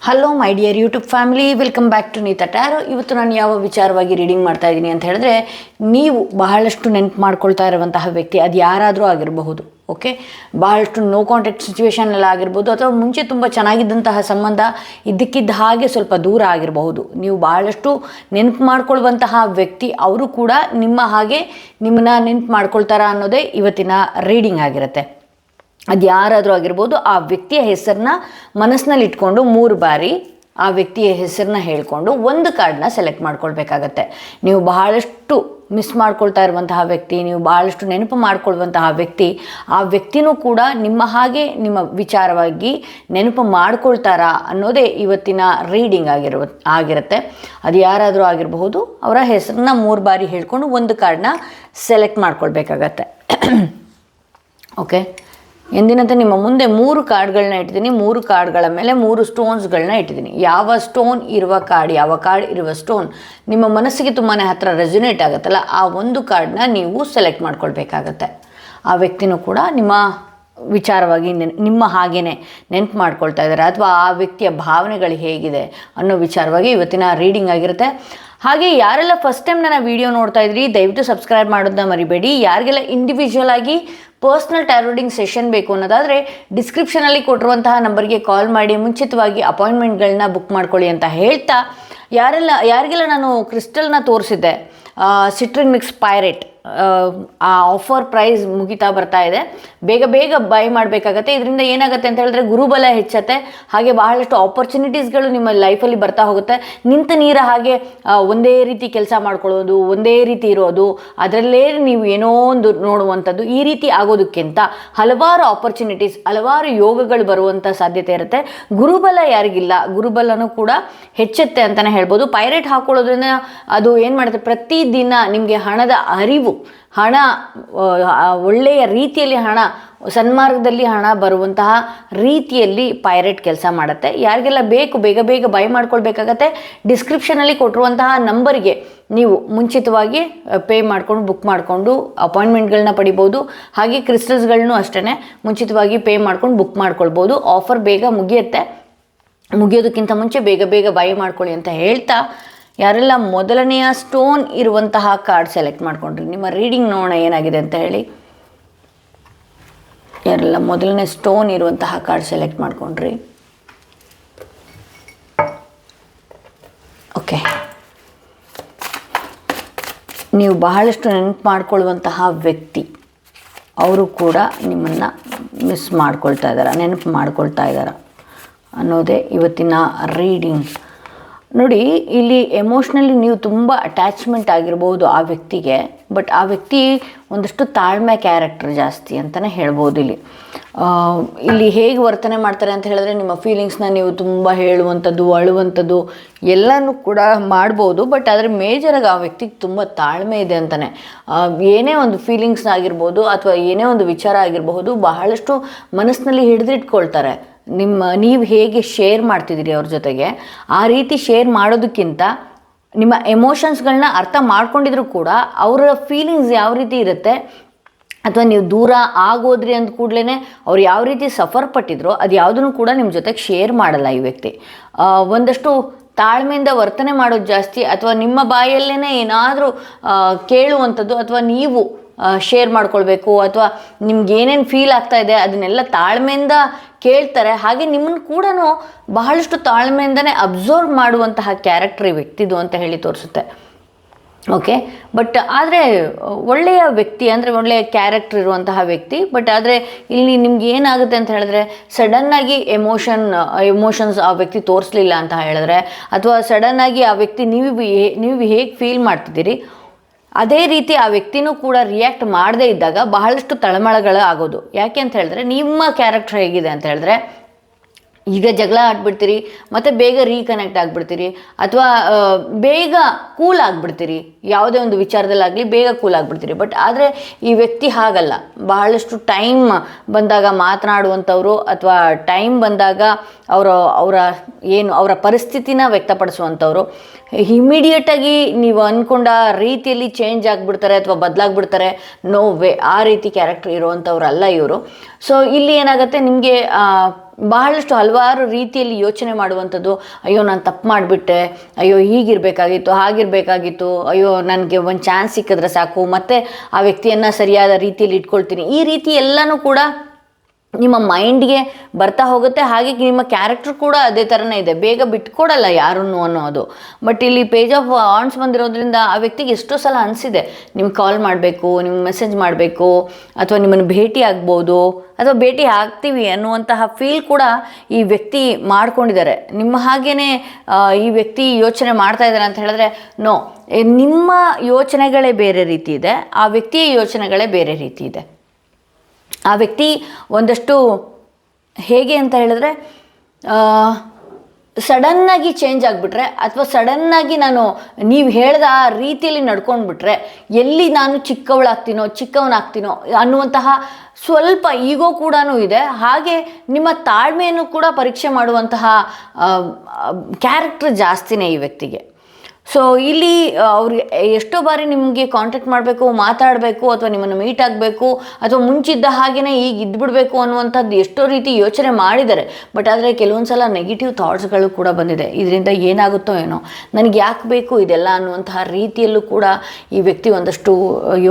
Hello my dear YouTube family, welcome back to Neeta tarot. ಇವತ್ತು ನಾನು ಯಾವ ವಿಚಾರವಾಗಿ ರೀಡಿಂಗ್ ಮಾಡ್ತಾ ಇದ್ದೀನಿ ಅಂತ ಹೇಳಿದ್ರೆ, ನೀವು ಬಹಳಷ್ಟು ನೆನಪು ಮಾಡ್ಕೊಳ್ತಾ ಇರುವಂತಹ ವ್ಯಕ್ತಿ ಅದು ಯಾರಾದರೂ ಆಗಿರಬಹುದು. ಓಕೆ, ಬಹಳಷ್ಟು ನೋ ಕಾಂಟ್ಯಾಕ್ಟ್ ಸಿಚುವೇಶನಲ್ಲಿ ಆಗಿರ್ಬೋದು, ಅಥವಾ ಮುಂಚೆ ತುಂಬ ಚೆನ್ನಾಗಿದ್ದಂತಹ ಸಂಬಂಧ ಇದ್ದಕ್ಕಿದ್ದ ಹಾಗೆ ಸ್ವಲ್ಪ ದೂರ ಆಗಿರಬಹುದು. ನೀವು ಬಹಳಷ್ಟು ನೆನಪು ಮಾಡ್ಕೊಳ್ಳುವಂತಹ ವ್ಯಕ್ತಿ ಅವರು ಕೂಡ ನಿಮ್ಮ ಹಾಗೆ ನಿಮ್ಮನ್ನ ನೆನಪು ಮಾಡ್ಕೊಳ್ತಾರಾ ಅನ್ನೋದೇ ಇವತ್ತಿನ ರೀಡಿಂಗ್ ಆಗಿರುತ್ತೆ. ಅದು ಯಾರಾದರೂ ಆಗಿರ್ಬೋದು. ಆ ವ್ಯಕ್ತಿಯ ಹೆಸರನ್ನ ಮನಸ್ಸಿನಲ್ಲಿ ಇಟ್ಕೊಂಡು 3 ಬಾರಿ ಆ ವ್ಯಕ್ತಿಯ ಹೆಸರನ್ನ ಹೇಳ್ಕೊಂಡು ಒಂದು ಕಾರ್ಡನ್ನ ಸೆಲೆಕ್ಟ್ ಮಾಡ್ಕೊಳ್ಬೇಕಾಗತ್ತೆ. ನೀವು ಬಹಳಷ್ಟು ಮಿಸ್ ಮಾಡ್ಕೊಳ್ತಾ ಇರುವಂತಹ ವ್ಯಕ್ತಿ, ನೀವು ಬಹಳಷ್ಟು ನೆನಪು ಮಾಡ್ಕೊಳ್ಳುವಂತಹ ವ್ಯಕ್ತಿ, ಆ ವ್ಯಕ್ತಿನೂ ಕೂಡ ನಿಮ್ಮ ಹಾಗೆ ನಿಮ್ಮ ವಿಚಾರವಾಗಿ ನೆನಪು ಮಾಡ್ಕೊಳ್ತಾರಾ ಅನ್ನೋದೇ ಇವತ್ತಿನ ರೀಡಿಂಗ್ ಆಗಿರುತ್ತೆ. ಅದು ಯಾರಾದರೂ ಆಗಿರಬಹುದು. ಅವರ ಹೆಸರನ್ನ 3 ಬಾರಿ ಹೇಳ್ಕೊಂಡು ಒಂದು ಕಾರ್ಡನ್ನ ಸೆಲೆಕ್ಟ್ ಮಾಡ್ಕೊಳ್ಬೇಕಾಗತ್ತೆ. ಓಕೆ, ಎಂದಿನಂತೆ ನಿಮ್ಮ ಮುಂದೆ 3 ಕಾರ್ಡ್ಗಳನ್ನ ಇಟ್ಟಿದ್ದೀನಿ. 3 ಕಾರ್ಡ್ಗಳ ಮೇಲೆ 3 ಸ್ಟೋನ್ಸ್ಗಳನ್ನ ಇಟ್ಟಿದ್ದೀನಿ. ಯಾವ ಸ್ಟೋನ್ ಇರುವ ಕಾರ್ಡ್, ಯಾವ ಕಾರ್ಡ್ ಇರುವ ಸ್ಟೋನ್ ನಿಮ್ಮ ಮನಸ್ಸಿಗೆ ತುಂಬಾ ಹತ್ತಿರ ರೆಸೊನೇಟ್ ಆಗುತ್ತಲ್ಲ, ಆ ಒಂದು ಕಾರ್ಡನ್ನ ನೀವು ಸೆಲೆಕ್ಟ್ ಮಾಡ್ಕೊಳ್ಬೇಕಾಗತ್ತೆ. ಆ ವ್ಯಕ್ತಿನೂ ಕೂಡ ನಿಮ್ಮ ವಿಚಾರವಾಗಿ ನಿಮ್ಮ ಹಾಗೇ ನೆನಪು ಮಾಡ್ಕೊಳ್ತಾ ಇದ್ದಾರೆ, ಅಥವಾ ಆ ವ್ಯಕ್ತಿಯ ಭಾವನೆಗಳು ಹೇಗಿದೆ ಅನ್ನೋ ವಿಚಾರವಾಗಿ ಇವತ್ತಿನ ರೀಡಿಂಗ್ ಆಗಿರುತ್ತೆ. ಹಾಗೆ ಯಾರೆಲ್ಲ ಫಸ್ಟ್ ಟೈಮ್ ನನ್ನ ವೀಡಿಯೋ ನೋಡ್ತಾ ಇದ್ರಿ, ದಯವಿಟ್ಟು ಸಬ್ಸ್ಕ್ರೈಬ್ ಮಾಡೋದನ್ನ ಮರಿಬೇಡಿ. ಯಾರಿಗೆಲ್ಲ ಇಂಡಿವಿಜುವಲ್ ಆಗಿ ಪರ್ಸ್ನಲ್ ಟ್ಯಾರೋ ರೀಡಿಂಗ್ ಸೆಷನ್ ಬೇಕು ಅನ್ನೋದಾದರೆ ಡಿಸ್ಕ್ರಿಪ್ಷನಲ್ಲಿ ಕೊಟ್ಟಿರುವಂತಹ ನಂಬರ್ಗೆ ಕಾಲ್ ಮಾಡಿ ಮುಂಚಿತವಾಗಿ ಅಪಾಯಿಂಟ್ಮೆಂಟ್ಗಳನ್ನ ಬುಕ್ ಮಾಡ್ಕೊಳ್ಳಿ ಅಂತ ಹೇಳ್ತಾ, ಯಾರಿಗೆಲ್ಲ ನಾನು ಕ್ರಿಸ್ಟಲ್ನ ತೋರಿಸಿದ್ದೆ, ಸಿಟ್ರಿನ್ ಮಿಕ್ಸ್ ಪೈರೇಟ್, ಆ ಆಫರ್ ಪ್ರೈಸ್ ಮುಗಿತಾ ಬರ್ತಾ ಇದೆ. ಬೇಗ ಬೈ ಮಾಡಬೇಕಾಗತ್ತೆ. ಇದರಿಂದ ಏನಾಗುತ್ತೆ ಅಂತ ಹೇಳಿದ್ರೆ ಗುರುಬಲ ಹೆಚ್ಚತ್ತೆ. ಹಾಗೆ ಬಹಳಷ್ಟು ಆಪರ್ಚುನಿಟೀಸ್ಗಳು ನಿಮ್ಮ ಲೈಫಲ್ಲಿ ಬರ್ತಾ ಹೋಗುತ್ತೆ. ನಿಂತ ನೀರ ಹಾಗೆ ಒಂದೇ ರೀತಿ ಕೆಲಸ ಮಾಡ್ಕೊಳ್ಳೋದು, ಒಂದೇ ರೀತಿ ಇರೋದು, ಅದರಲ್ಲೇ ನೀವು ಏನೋ ಒಂದು ನೋಡುವಂಥದ್ದು, ಈ ರೀತಿ ಆಗೋದಕ್ಕಿಂತ ಹಲವಾರು ಆಪರ್ಚುನಿಟೀಸ್, ಹಲವಾರು ಯೋಗಗಳು ಬರುವಂಥ ಸಾಧ್ಯತೆ ಇರುತ್ತೆ. ಗುರುಬಲ ಯಾರಿಗಿಲ್ಲ, ಗುರುಬಲನೂ ಕೂಡ ಹೆಚ್ಚುತ್ತೆ ಅಂತಲೇ ಹೇಳ್ಬೋದು. ಪೈರೇಟ್ ಹಾಕೊಳ್ಳೋದ್ರಿಂದ ಅದು ಏನು ಮಾಡುತ್ತೆ, ಪ್ರತಿದಿನ ನಿಮಗೆ ಹಣದ ಅರಿವು, ಹಣ ಒಳ್ಳೆಯ ರೀತಿಯಲ್ಲಿ ಹಣ, ಸನ್ಮಾರ್ಗದಲ್ಲಿ ಹಣ ಬರುವಂತಹ ರೀತಿಯಲ್ಲಿ ಪೈರೇಟ್ ಕೆಲಸ ಮಾಡುತ್ತೆ. ಯಾರಿಗೆಲ್ಲ ಬೇಕು ಬೇಗ ಬೈ ಮಾಡ್ಕೊಳ್ಬೇಕಾಗತ್ತೆ. ಡಿಸ್ಕ್ರಿಪ್ಷನಲ್ಲಿ ಕೊಟ್ಟಿರುವಂತಹ ನಂಬರ್ಗೆ ನೀವು ಮುಂಚಿತವಾಗಿ ಪೇ ಮಾಡ್ಕೊಂಡು ಬುಕ್ ಮಾಡಿಕೊಂಡು ಅಪಾಯಿಂಟ್ಮೆಂಟ್ಗಳನ್ನ ಪಡಿಬೋದು. ಹಾಗೆ ಕ್ರಿಸ್ಟಲ್ಸ್ಗಳನ್ನೂ ಅಷ್ಟೇ ಮುಂಚಿತವಾಗಿ ಪೇ ಮಾಡ್ಕೊಂಡು ಬುಕ್ ಮಾಡ್ಕೊಳ್ಬೋದು. ಆಫರ್ ಬೇಗ ಮುಗಿಯೋದಕ್ಕಿಂತ ಮುಂಚೆ ಬೇಗ ಬೈ ಮಾಡ್ಕೊಳ್ಳಿ ಅಂತ ಹೇಳ್ತಾ, ಯಾರೆಲ್ಲ ಮೊದಲನೆಯ ಸ್ಟೋನ್ ಇರುವಂತಹ ಕಾರ್ಡ್ ಸೆಲೆಕ್ಟ್ ಮಾಡ್ಕೊಂಡ್ರಿ, ನಿಮ್ಮ ರೀಡಿಂಗ್ ನೋಡೋಣ ಏನಾಗಿದೆ ಅಂತ ಹೇಳಿ. ಯಾರೆಲ್ಲ ಮೊದಲನೇ ಸ್ಟೋನ್ ಇರುವಂತಹ ಕಾರ್ಡ್ ಸೆಲೆಕ್ಟ್ ಮಾಡ್ಕೊಂಡ್ರಿ. ಓಕೆ, ನೀವು ಬಹಳಷ್ಟು ನೆನಪು ಮಾಡ್ಕೊಳ್ಳುವಂತಹ ವ್ಯಕ್ತಿ ಅವರು ಕೂಡ ನಿಮ್ಮನ್ನು ಮಿಸ್ ಮಾಡ್ಕೊಳ್ತಾ ಇದ್ದಾರೆ, ನೆನಪು ಮಾಡ್ಕೊಳ್ತಾ ಇದ್ದಾರೆ ಅನ್ನೋದೇ ಇವತ್ತಿನ ರೀಡಿಂಗ್. ನೋಡಿ, ಇಲ್ಲಿ ಎಮೋಷ್ನಲಿ ನೀವು ತುಂಬ ಅಟ್ಯಾಚ್ಮೆಂಟ್ ಆಗಿರ್ಬೋದು ಆ ವ್ಯಕ್ತಿಗೆ, ಬಟ್ ಆ ವ್ಯಕ್ತಿ ಒಂದಷ್ಟು ತಾಳ್ಮೆ ಕ್ಯಾರೆಕ್ಟರ್ ಜಾಸ್ತಿ ಅಂತಲೇ ಹೇಳ್ಬೋದು. ಇಲ್ಲಿ ಹೇಗೆ ವರ್ತನೆ ಮಾಡ್ತಾರೆ ಅಂತ ಹೇಳಿದ್ರೆ, ನಿಮ್ಮ ಫೀಲಿಂಗ್ಸ್ನ ನೀವು ತುಂಬ ಹೇಳುವಂಥದ್ದು, ಅಳುವಂಥದ್ದು ಎಲ್ಲನೂ ಕೂಡ ಮಾಡ್ಬೋದು. ಬಟ್ ಆದರೆ ಮೇಜರಾಗಿ ಆ ವ್ಯಕ್ತಿಗೆ ತುಂಬ ತಾಳ್ಮೆ ಇದೆ ಅಂತಲೇ. ಏನೇ ಒಂದು ಫೀಲಿಂಗ್ಸ್ ಆಗಿರ್ಬೋದು ಅಥವಾ ಏನೇ ಒಂದು ವಿಚಾರ ಆಗಿರಬಹುದು, ಬಹಳಷ್ಟು ಮನಸ್ಸಿನಲ್ಲಿ ಹಿಡಿದಿಟ್ಕೊಳ್ತಾರೆ. ನೀವು ಹೇಗೆ ಶೇರ್ ಮಾಡ್ತಿದ್ದೀರಿ ಅವ್ರ ಜೊತೆಗೆ, ಆ ರೀತಿ ಶೇರ್ ಮಾಡೋದಕ್ಕಿಂತ ನಿಮ್ಮ ಎಮೋಷನ್ಸ್ಗಳನ್ನ ಅರ್ಥ ಮಾಡ್ಕೊಂಡಿದ್ರು ಕೂಡ ಅವರ ಫೀಲಿಂಗ್ಸ್ ಯಾವ ರೀತಿ ಇರುತ್ತೆ, ಅಥವಾ ನೀವು ದೂರ ಆಗೋದ್ರಿ ಅಂದ ಕೂಡಲೇ ಅವ್ರು ಯಾವ ರೀತಿ ಸಫರ್ ಪಟ್ಟಿದ್ರು, ಅದು ಯಾವುದನ್ನು ಕೂಡ ನಿಮ್ಮ ಜೊತೆಗೆ ಶೇರ್ ಮಾಡಲ್ಲ ಈ ವ್ಯಕ್ತಿ. ಒಂದಷ್ಟು ತಾಳ್ಮೆಯಿಂದ ವರ್ತನೆ ಮಾಡೋದು ಜಾಸ್ತಿ, ಅಥವಾ ನಿಮ್ಮ ಬಾಯಲ್ಲೇ ಏನಾದರೂ ಕೇಳುವಂಥದ್ದು, ಅಥವಾ ನೀವು ಶೇರ್ ಮಾಡ್ಕೊಳ್ಬೇಕು, ಅಥವಾ ನಿಮ್ಗೆ ಏನೇನು ಫೀಲ್ ಆಗ್ತಾ ಇದೆ ಅದನ್ನೆಲ್ಲ ತಾಳ್ಮೆಯಿಂದ ಕೇಳ್ತಾರೆ. ಹಾಗೆ ನಿಮ್ಮನ್ನು ಕೂಡ ಬಹಳಷ್ಟು ತಾಳ್ಮೆಯಿಂದನೇ ಅಬ್ಸರ್ವ್ ಮಾಡುವಂತಹ ಕ್ಯಾರೆಕ್ಟರ್ ಈ ವ್ಯಕ್ತಿದು ಅಂತ ಹೇಳಿ ತೋರಿಸುತ್ತೆ. ಓಕೆ, ಬಟ್ ಆದರೆ ಒಳ್ಳೆಯ ವ್ಯಕ್ತಿ, ಅಂದರೆ ಒಳ್ಳೆಯ ಕ್ಯಾರೆಕ್ಟರ್ ಇರುವಂತಹ ವ್ಯಕ್ತಿ. ಬಟ್ ಆದರೆ ಇಲ್ಲಿ ನಿಮ್ಗೆ ಏನಾಗುತ್ತೆ ಅಂತ ಹೇಳಿದ್ರೆ, ಸಡನ್ನಾಗಿ ಎಮೋಷನ್ಸ್ ಆ ವ್ಯಕ್ತಿ ತೋರಿಸ್ಲಿಲ್ಲ ಅಂತ ಹೇಳಿದ್ರೆ, ಅಥವಾ ಸಡನ್ನಾಗಿ ಆ ವ್ಯಕ್ತಿ ನೀವು ಹೇಗೆ ಫೀಲ್ ಮಾಡ್ತಿದ್ದೀರಿ ಅದೇ ರೀತಿ ಆ ವ್ಯಕ್ತಿನೂ ಕೂಡ ರಿಯಾಕ್ಟ್ ಮಾಡದೇ ಇದ್ದಾಗ ಬಹಳಷ್ಟು ತಳಮಳಗಳು ಆಗೋದು. ಯಾಕೆ ಅಂತ ಹೇಳಿದ್ರೆ, ನಿಮ್ಮ ಕ್ಯಾರೆಕ್ಟರ್ ಹೇಗಿದೆ ಅಂತ ಹೇಳಿದ್ರೆ, ಈಗ ಜಗಳ ಆಡ್ಬಿಡ್ತೀರಿ, ಮತ್ತು ಬೇಗ ರೀಕನೆಕ್ಟ್ ಆಗಿಬಿಡ್ತೀರಿ, ಅಥವಾ ಬೇಗ ಕೂಲ್ ಆಗಿಬಿಡ್ತೀರಿ, ಯಾವುದೇ ಒಂದು ವಿಚಾರದಲ್ಲಾಗಲಿ ಬೇಗ ಕೂಲ್ ಆಗಿಬಿಡ್ತೀರಿ. ಬಟ್ ಆದರೆ ಈ ವ್ಯಕ್ತಿ ಹಾಗಲ್ಲ. ಬಹಳಷ್ಟು ಟೈಮ್ ಬಂದಾಗ ಮಾತನಾಡುವಂಥವ್ರು, ಅಥವಾ ಟೈಮ್ ಬಂದಾಗ ಅವರ ಪರಿಸ್ಥಿತಿನ ವ್ಯಕ್ತಪಡಿಸುವಂಥವ್ರು. ಇಮಿಡಿಯೇಟಾಗಿ ನೀವು ಅಂದ್ಕೊಂಡ ರೀತಿಯಲ್ಲಿ ಚೇಂಜ್ ಆಗಿಬಿಡ್ತಾರೆ ಅಥವಾ ಬದಲಾಗ್ಬಿಡ್ತಾರೆ, ನೋ ವೇ, ಆ ರೀತಿ ಕ್ಯಾರೆಕ್ಟರ್ ಇರುವಂಥವ್ರು ಅಲ್ಲ ಇವರು. ಸೊ ಇಲ್ಲಿ ಏನಾಗುತ್ತೆ, ನಿಮಗೆ ಬಹಳಷ್ಟು ಹಲವಾರು ರೀತಿಯಲ್ಲಿ ಯೋಚನೆ ಮಾಡುವಂಥದ್ದು. ಅಯ್ಯೋ ನಾನು ತಪ್ಪು ಮಾಡಿಬಿಟ್ಟೆ, ಅಯ್ಯೋ ಹೀಗಿರಬೇಕಾಗಿತ್ತು, ಹಾಗಿರಬೇಕಾಗಿತ್ತು, ಅಯ್ಯೋ ನನಗೆ ಒಂದು ಚಾನ್ಸ್ ಸಿಕ್ಕಿದ್ರೆ ಸಾಕು, ಮತ್ತು ಆ ವ್ಯಕ್ತಿಯನ್ನು ಸರಿಯಾದ ರೀತಿಯಲ್ಲಿ ಇಟ್ಕೊಳ್ತೀನಿ. ಈ ರೀತಿ ಎಲ್ಲನೂ ಕೂಡ ನಿಮ್ಮ ಮೈಂಡ್ಗೆ ಬರ್ತಾ ಹೋಗುತ್ತೆ. ಹಾಗೆ ನಿಮ್ಮ ಕ್ಯಾರೆಕ್ಟರ್ ಕೂಡ ಅದೇ ಥರನೇ ಇದೆ, ಬೇಗ ಬಿಟ್ಕೊಡಲ್ಲ ಯಾರನ್ನು ಅನ್ನೋದು. ಬಟ್ ಇಲ್ಲಿ ಪೇಜ್ ಆಫ್ ವಾಂಡ್ಸ್ ಬಂದಿರೋದ್ರಿಂದ ಆ ವ್ಯಕ್ತಿಗೆ ಎಷ್ಟೋ ಸಲ ಅನಿಸಿದೆ ನಿಮ್ಗೆ ಕಾಲ್ ಮಾಡಬೇಕು, ನಿಮ್ಗೆ ಮೆಸೇಜ್ ಮಾಡಬೇಕು, ಅಥವಾ ನಿಮ್ಮನ್ನು ಭೇಟಿ ಆಗ್ಬೋದು, ಅಥವಾ ಭೇಟಿ ಆಗ್ತೀವಿ ಅನ್ನುವಂತಹ ಫೀಲ್ ಕೂಡ ಈ ವ್ಯಕ್ತಿ ಮಾಡ್ಕೊಂಡಿದ್ದಾರೆ. ನಿಮ್ಮ ಹಾಗೇ ಈ ವ್ಯಕ್ತಿ ಯೋಚನೆ ಮಾಡ್ತಾ ಇದ್ದಾರೆ ಅಂತ ಹೇಳಿದ್ರೆ ನೋ, ನಿಮ್ಮ ಯೋಚನೆಗಳೇ ಬೇರೆ ರೀತಿ ಇದೆ, ಆ ವ್ಯಕ್ತಿಯ ಯೋಚನೆಗಳೇ ಬೇರೆ ರೀತಿ ಇದೆ. ಆ ವ್ಯಕ್ತಿ ಒಂದಷ್ಟು ಹೇಗೆ ಅಂತ ಹೇಳಿದ್ರೆ ಸಡನ್ನಾಗಿ ಚೇಂಜ್ ಆಗಿಬಿಟ್ರೆ, ಅಥವಾ ಸಡನ್ನಾಗಿ ನೀವು ಹೇಳಿದ ಆ ರೀತಿಯಲ್ಲಿ ನಡ್ಕೊಂಡ್ಬಿಟ್ರೆ ಎಲ್ಲಿ ನಾನು ಚಿಕ್ಕವನಾಗ್ತೀನೋ ಅನ್ನುವಂತಹ ಸ್ವಲ್ಪ ಈಗೋ ಕೂಡ ಇದೆ. ಹಾಗೆ ನಿಮ್ಮ ತಾಳ್ಮೆಯನ್ನು ಕೂಡ ಪರೀಕ್ಷೆ ಮಾಡುವಂತಹ ಕ್ಯಾರೆಕ್ಟರ್ ಜಾಸ್ತಿನೇ ಈ ವ್ಯಕ್ತಿಗೆ. ಸೊ ಇಲ್ಲಿ ಅವ್ರಿಗೆ ಎಷ್ಟೋ ಬಾರಿ ನಿಮಗೆ ಕಾಂಟ್ಯಾಕ್ಟ್ ಮಾಡಬೇಕು, ಮಾತಾಡಬೇಕು, ಅಥವಾ ನಿಮ್ಮನ್ನು ಮೀಟ್ ಆಗಬೇಕು, ಅಥವಾ ಮುಂಚಿದ್ದ ಹಾಗೆಯೇ ಈಗ ಇದ್ಬಿಡಬೇಕು ಅನ್ನುವಂಥದ್ದು ಎಷ್ಟೋ ರೀತಿ ಯೋಚನೆ ಮಾಡಿದ್ದಾರೆ. ಬಟ್ ಆದರೆ ಕೆಲವೊಂದು ಸಲ ನೆಗೆಟಿವ್ ಥಾಟ್ಸ್ಗಳು ಕೂಡ ಬಂದಿದೆ. ಇದರಿಂದ ಏನಾಗುತ್ತೋ ಏನೋ, ನನಗೆ ಯಾಕೆ ಬೇಕು ಇದೆಲ್ಲ ಅನ್ನುವಂತಹ ರೀತಿಯಲ್ಲೂ ಕೂಡ ಈ ವ್ಯಕ್ತಿ ಒಂದಷ್ಟು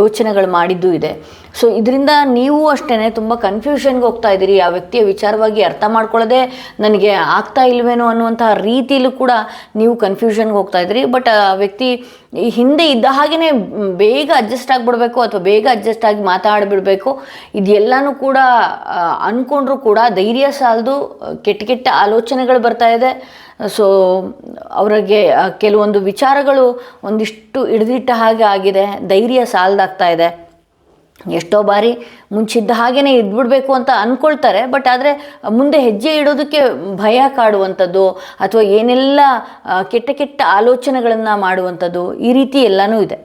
ಯೋಚನೆಗಳು ಮಾಡಿದ್ದು ಇದೆ. ಸೊ ಇದರಿಂದ ನೀವು ಅಷ್ಟೇ ತುಂಬ ಕನ್ಫ್ಯೂಷನ್ಗೆ ಹೋಗ್ತಾ ಇದ್ದೀರಿ. ಆ ವ್ಯಕ್ತಿಯ ವಿಚಾರವಾಗಿ ಅರ್ಥ ಮಾಡ್ಕೊಳ್ಳೋದೇ ನನಗೆ ಆಗ್ತಾ ಇಲ್ವೇನೋ ಅನ್ನುವಂತಹ ರೀತಿಯಲ್ಲೂ ಕೂಡ ನೀವು ಕನ್ಫ್ಯೂಷನ್ಗೆ ಹೋಗ್ತಾ ಇದ್ದೀರಿ. ಬಟ್ ಆ ವ್ಯಕ್ತಿ ಈ ಹಿಂದೆ ಇದ್ದ ಹಾಗೆಯೇ ಬೇಗ ಅಡ್ಜಸ್ಟ್ ಆಗಿಬಿಡ್ಬೇಕು, ಅಥವಾ ಬೇಗ ಅಡ್ಜಸ್ಟ್ ಆಗಿ ಮಾತಾಡಿಬಿಡಬೇಕು, ಇದೆಲ್ಲನೂ ಕೂಡ ಅಂದ್ಕೊಂಡ್ರೂ ಕೂಡ ಧೈರ್ಯ ಸಾಲದು, ಕೆಟ್ಟ ಆಲೋಚನೆಗಳು ಬರ್ತಾ ಇದೆ. ಸೊ ಅವರಿಗೆ ಕೆಲವೊಂದು ವಿಚಾರಗಳು ಒಂದಿಷ್ಟು ಹಿಡಿದಿಟ್ಟ ಹಾಗೆ ಆಗಿದೆ, ಧೈರ್ಯ ಸಾಲದಾಗ್ತಾ ಇದೆ. ಎಷ್ಟೋ ಬಾರಿ ಮುಂಚಿದ್ದ ಹಾಗೆಯೇ ಇದ್ಬಿಡಬೇಕು ಅಂತ ಅಂದ್ಕೊಳ್ತಾರೆ. ಬಟ್ ಆದರೆ ಮುಂದೆ ಹೆಜ್ಜೆ ಇಡೋದಕ್ಕೆ ಭಯ ಕಾಡುವಂಥದ್ದು, ಅಥವಾ ಏನೆಲ್ಲ ಕೆಟ್ಟ ಆಲೋಚನೆಗಳನ್ನು ಮಾಡುವಂಥದ್ದು, ಈ ರೀತಿ ಎಲ್ಲನೂ ಇದೆ.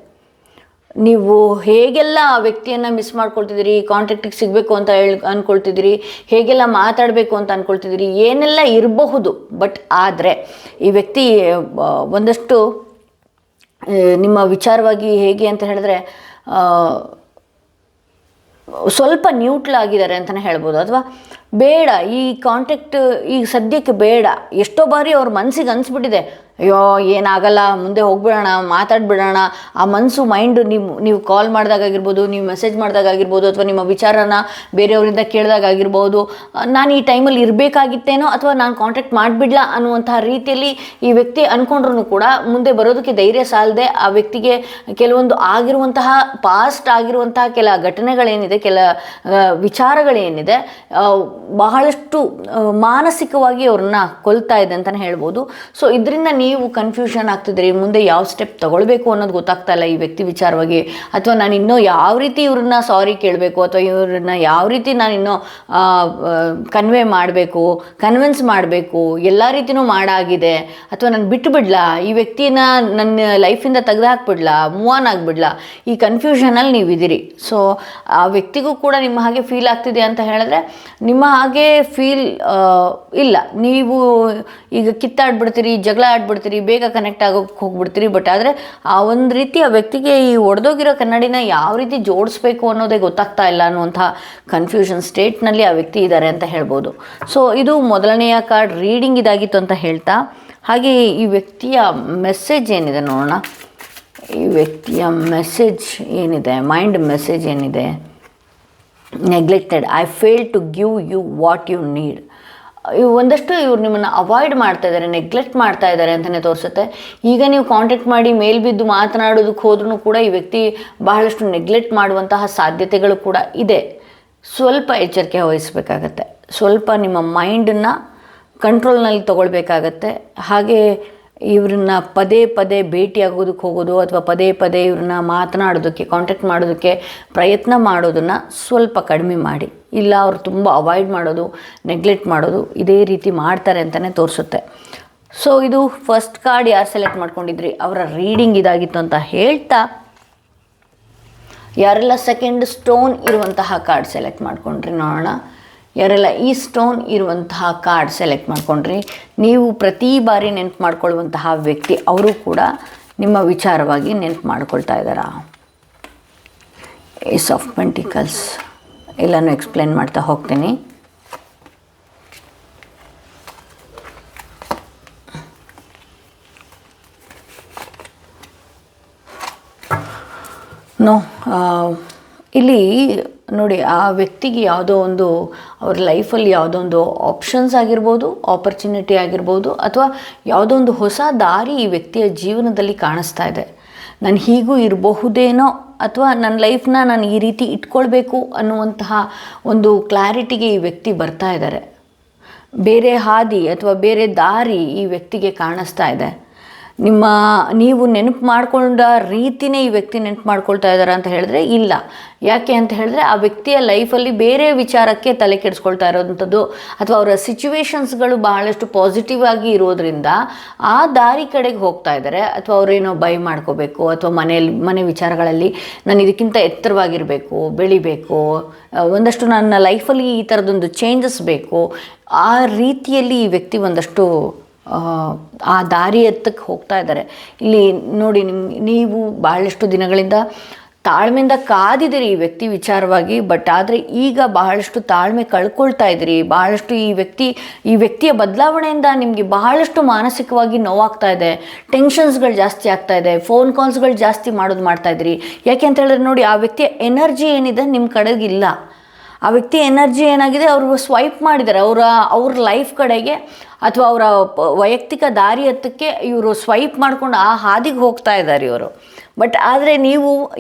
ನೀವು ಹೇಗೆಲ್ಲ ಆ ವ್ಯಕ್ತಿಯನ್ನು ಮಿಸ್ ಮಾಡ್ಕೊಳ್ತಿದ್ದೀರಿ, ಕಾಂಟ್ಯಾಕ್ಟಿಗೆ ಸಿಗಬೇಕು ಅಂತ ಅಂದ್ಕೊಳ್ತಿದ್ದೀರಿ, ಹೇಗೆಲ್ಲ ಮಾತಾಡಬೇಕು ಅಂತ ಅಂದ್ಕೊಳ್ತಿದ್ದೀರಿ, ಏನೆಲ್ಲ ಇರಬಹುದು. ಬಟ್ ಆದರೆ ಈ ವ್ಯಕ್ತಿ ಒಂದಷ್ಟು ನಿಮ್ಮ ವಿಚಾರವಾಗಿ ಹೇಗೆ ಅಂತ ಹೇಳಿದ್ರೆ ಸ್ವಲ್ಪ ನ್ಯೂಟ್ರಲ್ ಆಗಿದ್ದಾರೆ ಅಂತಲೇ ಹೇಳ್ಬೋದು. ಅಥವಾ ಬೇಡ, ಈ ಕಾಂಟ್ಯಾಕ್ಟ್ ಈಗ ಸದ್ಯಕ್ಕೆ ಬೇಡ. ಎಷ್ಟೋ ಬಾರಿ ಅವ್ರ ಮನಸ್ಸಿಗೆ ಅನಿಸ್ಬಿಟ್ಟಿದೆ, ಅಯ್ಯೋ ಏನಾಗಲ್ಲ, ಮುಂದೆ ಹೋಗ್ಬಿಡೋಣ, ಮಾತಾಡ್ಬಿಡೋಣ. ಆ ಮೈಂಡು ನೀವು ಕಾಲ್ ಮಾಡಿದಾಗಿರ್ಬೋದು, ನೀವು ಮೆಸೇಜ್ ಮಾಡಿದಾಗಿರ್ಬೋದು, ಅಥವಾ ನಿಮ್ಮ ವಿಚಾರನ ಬೇರೆಯವರಿಂದ ಕೇಳಿದಾಗಿರ್ಬೋದು, ನಾನು ಈ ಟೈಮಲ್ಲಿ ಇರಬೇಕಾಗಿತ್ತೇನೋ, ಅಥವಾ ನಾನು ಕಾಂಟ್ಯಾಕ್ಟ್ ಮಾಡಿಬಿಡ್ಲಾ ಅನ್ನುವಂತಹ ರೀತಿಯಲ್ಲಿ ಈ ವ್ಯಕ್ತಿ ಅಂದ್ಕೊಂಡ್ರೂ ಕೂಡ ಮುಂದೆ ಬರೋದಕ್ಕೆ ಧೈರ್ಯ ಸಾಲದೆ ಆ ವ್ಯಕ್ತಿಗೆ ಕೆಲವೊಂದು ಆಗಿರುವಂತಹ ಪಾಸ್ಟ್ ಆಗಿರುವಂತಹ ಕೆಲ ಘಟನೆಗಳೇನಿದೆ, ಕೆಲ ವಿಚಾರಗಳೇನಿದೆ, ಬಹಳಷ್ಟು ಮಾನಸಿಕವಾಗಿ ಅವ್ರನ್ನ ಕೊಲ್ತಾ ಇದೆ ಅಂತಲೇ ಹೇಳ್ಬೋದು. ಸೊ ಇದರಿಂದ ನೀವು ಕನ್ಫ್ಯೂಷನ್ ಆಗ್ತಿದ್ರಿ, ಮುಂದೆ ಯಾವ ಸ್ಟೆಪ್ ತಗೊಳ್ಬೇಕು ಅನ್ನೋದು ಗೊತ್ತಾಗ್ತಾ ಇಲ್ಲ ಈ ವ್ಯಕ್ತಿ ವಿಚಾರವಾಗಿ. ಅಥವಾ ನಾನು ಇನ್ನೂ ಯಾವ ರೀತಿ ಇವ್ರನ್ನ ಸಾರಿ ಕೇಳಬೇಕು, ಅಥವಾ ಇವ್ರನ್ನ ಯಾವ ರೀತಿ ನಾನು ಇನ್ನೂ ಕನ್ವೆ ಮಾಡಬೇಕು, ಕನ್ವಿನ್ಸ್ ಮಾಡಬೇಕು, ಎಲ್ಲ ರೀತಿಯೂ ಮಾಡಾಗಿದೆ, ಅಥವಾ ನಾನು ಬಿಟ್ಟು ಬಿಡ್ಲಾ, ಈ ವ್ಯಕ್ತಿನ ನನ್ನ ಲೈಫಿಂದ ತೆಗೆದು ಹಾಕ್ಬಿಡ್ಲಾ, ಮೂವ್ ಆನ್ ಆಗಿಬಿಡ್ಲಾ, ಈ ಕನ್ಫ್ಯೂಷನಲ್ಲಿ ನೀವಿದ್ದೀರಿ. ಸೊ ಆ ವ್ಯಕ್ತಿಗೂ ಕೂಡ ನಿಮ್ಮ ಹಾಗೆ ಫೀಲ್ ಆಗ್ತಿದೆ ಅಂತ ಹೇಳಿದ್ರೆ, ನಿಮ್ಮ ಹಾಗೆ ಫೀಲ್ ಇಲ್ಲ, ನೀವು ಈಗ ಕಿತ್ತಾಡ್ಬಿಡ್ತೀರಿ, ಜಗಳ ಆಡ್ಬಿಡ್ತೀರಿ, ಬೇಗ ಕನೆಕ್ಟ್ ಆಗೋಕ್ಕೆ ಹೋಗ್ಬಿಡ್ತೀರಿ. ಬಟ್ ಆದರೆ ಆ ಒಂದು ರೀತಿ ಆ ವ್ಯಕ್ತಿಗೆ ಈ ಒಡೆದೋಗಿರೋ ಕನ್ನಡಿನ ಯಾವ ರೀತಿ ಜೋಡಿಸ್ಬೇಕು ಅನ್ನೋದೇ ಗೊತ್ತಾಗ್ತಾ ಇಲ್ಲ ಅನ್ನುವಂಥ ಕನ್ಫ್ಯೂಷನ್ ಸ್ಟೇಟ್ನಲ್ಲಿ ಆ ವ್ಯಕ್ತಿ ಇದ್ದಾರೆ ಅಂತ ಹೇಳ್ಬೋದು. ಸೊ ಇದು ಮೊದಲನೆಯ ಕಾರ್ಡ್ ರೀಡಿಂಗ್ ಇದಾಗಿತ್ತು ಅಂತ ಹೇಳ್ತಾ, ಹಾಗೆ ಈ ವ್ಯಕ್ತಿಯ ಮೆಸೇಜ್ ಏನಿದೆ ನೋಡೋಣ. ಈ ವ್ಯಕ್ತಿಯ ಮೆಸೇಜ್ ಏನಿದೆ, ಮೈಂಡ್ ಮೆಸೇಜ್ ಏನಿದೆ, neglected, I fail to give you what you need. ಒಂದಷ್ಟು ಇವ್ರು ನಿಮ್ಮನ್ನು ಅವಾಯ್ಡ್ ಮಾಡ್ತಾ ಇದ್ದಾರೆ, ನೆಗ್ಲೆಕ್ಟ್ ಮಾಡ್ತಾ ಇದ್ದಾರೆ ಅಂತಲೇ ತೋರಿಸುತ್ತೆ. ಈಗ ನೀವು ಕಾಂಟ್ಯಾಕ್ಟ್ ಮಾಡಿ ಮೇಲ್ಬಿದ್ದು ಮಾತನಾಡೋದಕ್ಕೆ ಹೋದ್ರೂ ಕೂಡ ಈ ವ್ಯಕ್ತಿ ಬಹಳಷ್ಟು ನೆಗ್ಲೆಕ್ಟ್ ಮಾಡುವಂತಹ ಸಾಧ್ಯತೆಗಳು ಕೂಡ ಇದೆ. ಸ್ವಲ್ಪ ಎಚ್ಚರಿಕೆ ವಹಿಸಬೇಕಾಗತ್ತೆ, ಸ್ವಲ್ಪ ನಿಮ್ಮ ಮೈಂಡನ್ನು ಕಂಟ್ರೋಲ್ನಲ್ಲಿ ತೊಗೊಳ್ಬೇಕಾಗತ್ತೆ. ಹಾಗೆ ಇವ್ರನ್ನ ಪದೇ ಪದೇ ಭೇಟಿಯಾಗೋದಕ್ಕೆ ಹೋಗೋದು, ಅಥವಾ ಪದೇ ಪದೇ ಇವ್ರನ್ನ ಮಾತನಾಡೋದಕ್ಕೆ, ಕಾಂಟ್ಯಾಕ್ಟ್ ಮಾಡೋದಕ್ಕೆ ಪ್ರಯತ್ನ ಮಾಡೋದನ್ನು ಸ್ವಲ್ಪ ಕಡಿಮೆ ಮಾಡಿ. ಇಲ್ಲ ಅವರು ತುಂಬ ಅವಾಯ್ಡ್ ಮಾಡೋದು, ನೆಗ್ಲೆಕ್ಟ್ ಮಾಡೋದು, ಇದೇ ರೀತಿ ಮಾಡ್ತಾರೆ ಅಂತಲೇ ತೋರಿಸುತ್ತೆ. ಸೊ ಇದು ಫಸ್ಟ್ ಕಾರ್ಡ್ ಯಾರು ಸೆಲೆಕ್ಟ್ ಮಾಡ್ಕೊಂಡಿದ್ರಿ ಅವರ ರೀಡಿಂಗ್ ಇದಾಗಿತ್ತು ಅಂತ ಹೇಳ್ತಾ, ಯಾರೆಲ್ಲ ಸೆಕೆಂಡ್ ಸ್ಟೋನ್ ಇರುವಂತಹ ಕಾರ್ಡ್ ಸೆಲೆಕ್ಟ್ ಮಾಡ್ಕೊಂಡ್ರಿ ನೋಡೋಣ. ಯಾರೆಲ್ಲ ಈ ಸ್ಟೋನ್ ಇರುವಂತಹ ಕಾರ್ಡ್ ಸೆಲೆಕ್ಟ್ ಮಾಡ್ಕೊಂಡ್ರಿ, ನೀವು ಪ್ರತಿ ಬಾರಿ ನೆನಪು ಮಾಡ್ಕೊಳ್ಳುವಂತಹ ವ್ಯಕ್ತಿ ಅವರು ಕೂಡ ನಿಮ್ಮ ವಿಚಾರವಾಗಿ ನೆನಪು ಮಾಡ್ಕೊಳ್ತಾ ಇದ್ದಾರಾ? ಏಸ್ ಆಫ್ ಪೆಂಟಿಕಲ್ಸ್ ಎಲ್ಲನೂ ಎಕ್ಸ್ಪ್ಲೇನ್ ಮಾಡ್ತಾ ಹೋಗ್ತೀನಿ. ನೋ, ಇಲ್ಲಿ ನೋಡಿ, ಆ ವ್ಯಕ್ತಿಗೆ ಯಾವುದೋ ಒಂದು ಅವ್ರ ಲೈಫಲ್ಲಿ ಯಾವುದೋ ಒಂದು ಆಪ್ಷನ್ಸ್ ಆಗಿರ್ಬೋದು, ಆಪರ್ಚುನಿಟಿ ಆಗಿರ್ಬೋದು, ಅಥವಾ ಯಾವುದೋ ಒಂದು ಹೊಸ ದಾರಿ ಈ ವ್ಯಕ್ತಿಯ ಜೀವನದಲ್ಲಿ ಕಾಣಿಸ್ತಾ ಇದೆ. ನಾನು ಹೀಗೂ ಇರಬಹುದೇನೋ, ಅಥವಾ ನನ್ನ ಲೈಫ್ನ ನಾನು ಈ ರೀತಿ ಇಟ್ಕೊಳ್ಬೇಕು ಅನ್ನುವಂತಹ ಒಂದು ಕ್ಲಾರಿಟಿಗೆ ಈ ವ್ಯಕ್ತಿ ಬರ್ತಾ ಇದ್ದಾರೆ. ಬೇರೆ ಹಾದಿ ಅಥವಾ ಬೇರೆ ದಾರಿ ಈ ವ್ಯಕ್ತಿಗೆ ಕಾಣಿಸ್ತಾ ಇದೆ. ನೀವು ನೆನಪು ಮಾಡ್ಕೊಂಡ ರೀತಿನೇ ಈ ವ್ಯಕ್ತಿ ನೆನಪು ಮಾಡ್ಕೊಳ್ತಾ ಇದ್ದಾರೆ ಅಂತ ಹೇಳಿದ್ರೆ ಇಲ್ಲ. ಯಾಕೆ ಅಂತ ಹೇಳಿದ್ರೆ ಆ ವ್ಯಕ್ತಿಯ ಲೈಫಲ್ಲಿ ಬೇರೆ ವಿಚಾರಕ್ಕೆ ತಲೆ ಕೆಡಿಸ್ಕೊಳ್ತಾ ಇರೋವಂಥದ್ದು, ಅಥವಾ ಅವರ ಸಿಚುವೇಶನ್ಸ್ಗಳು ಬಹಳಷ್ಟು ಪಾಸಿಟಿವ್ ಆಗಿ ಇರೋದ್ರಿಂದ ಆ ದಾರಿ ಕಡೆಗೆ ಹೋಗ್ತಾ ಇದ್ದಾರೆ. ಅಥವಾ ಅವರೇನೋ ಬೈ ಮಾಡ್ಕೋಬೇಕು, ಅಥವಾ ಮನೆ ವಿಚಾರಗಳಲ್ಲಿ ನಾನು ಇದಕ್ಕಿಂತ ಎತ್ತರವಾಗಿರಬೇಕು, ಬೆಳಿಬೇಕು, ಒಂದಷ್ಟು ನನ್ನ ಲೈಫಲ್ಲಿ ಈ ಥರದೊಂದು ಚೇಂಜಸ್ ಬೇಕು, ಆ ರೀತಿಯಲ್ಲಿ ಈ ವ್ಯಕ್ತಿ ಒಂದಷ್ಟು ಆ ದಾರಿ ಎತ್ತಕ್ಕೆ ಹೋಗ್ತಾ ಇದ್ದಾರೆ. ಇಲ್ಲಿ ನೋಡಿ, ನೀವು ಬಹಳಷ್ಟು ದಿನಗಳಿಂದ ತಾಳ್ಮೆಯಿಂದ ಕಾದಿದ್ದೀರಿ ಈ ವ್ಯಕ್ತಿ ವಿಚಾರವಾಗಿ. ಬಟ್ ಆದರೆ ಈಗ ಬಹಳಷ್ಟು ತಾಳ್ಮೆ ಕಳ್ಕೊಳ್ತಾ ಇದ್ದೀರಿ. ಬಹಳಷ್ಟು ಈ ವ್ಯಕ್ತಿಯ ಬದಲಾವಣೆಯಿಂದ ನಿಮಗೆ ಬಹಳಷ್ಟು ಮಾನಸಿಕವಾಗಿ ನೋವಾಗ್ತಾ ಇದೆ. ಟೆನ್ಷನ್ಸ್ಗಳು ಜಾಸ್ತಿ ಆಗ್ತಾ ಇದೆ. ಫೋನ್ ಕಾಲ್ಸ್ಗಳು ಜಾಸ್ತಿ ಮಾಡ್ತಾ ಇದ್ದೀರಿ. ಯಾಕೆ ಅಂತ ಹೇಳಿದ್ರೆ ನೋಡಿ, ಆ ವ್ಯಕ್ತಿಯ ಎನರ್ಜಿ ಏನಿದೆ ನಿಮ್ಮ ಕಡೆಗಿಲ್ಲ. ಆ ವ್ಯಕ್ತಿ ಎನರ್ಜಿ ಏನಾಗಿದೆ, ಅವರು ಸ್ವೈಪ್ ಮಾಡಿದ್ದಾರೆ ಅವ್ರ ಲೈಫ್ ಕಡೆಗೆ, ಅಥವಾ ಅವರ ವೈಯಕ್ತಿಕ ದಾರಿ ಹತ್ತಕ್ಕೆ ಇವರು ಸ್ವೈಪ್ ಮಾಡ್ಕೊಂಡು ಆ ಹಾದಿಗೆ ಹೋಗ್ತಾ ಇದ್ದಾರೆ ಇವರು. ಬಟ್ ಆದರೆ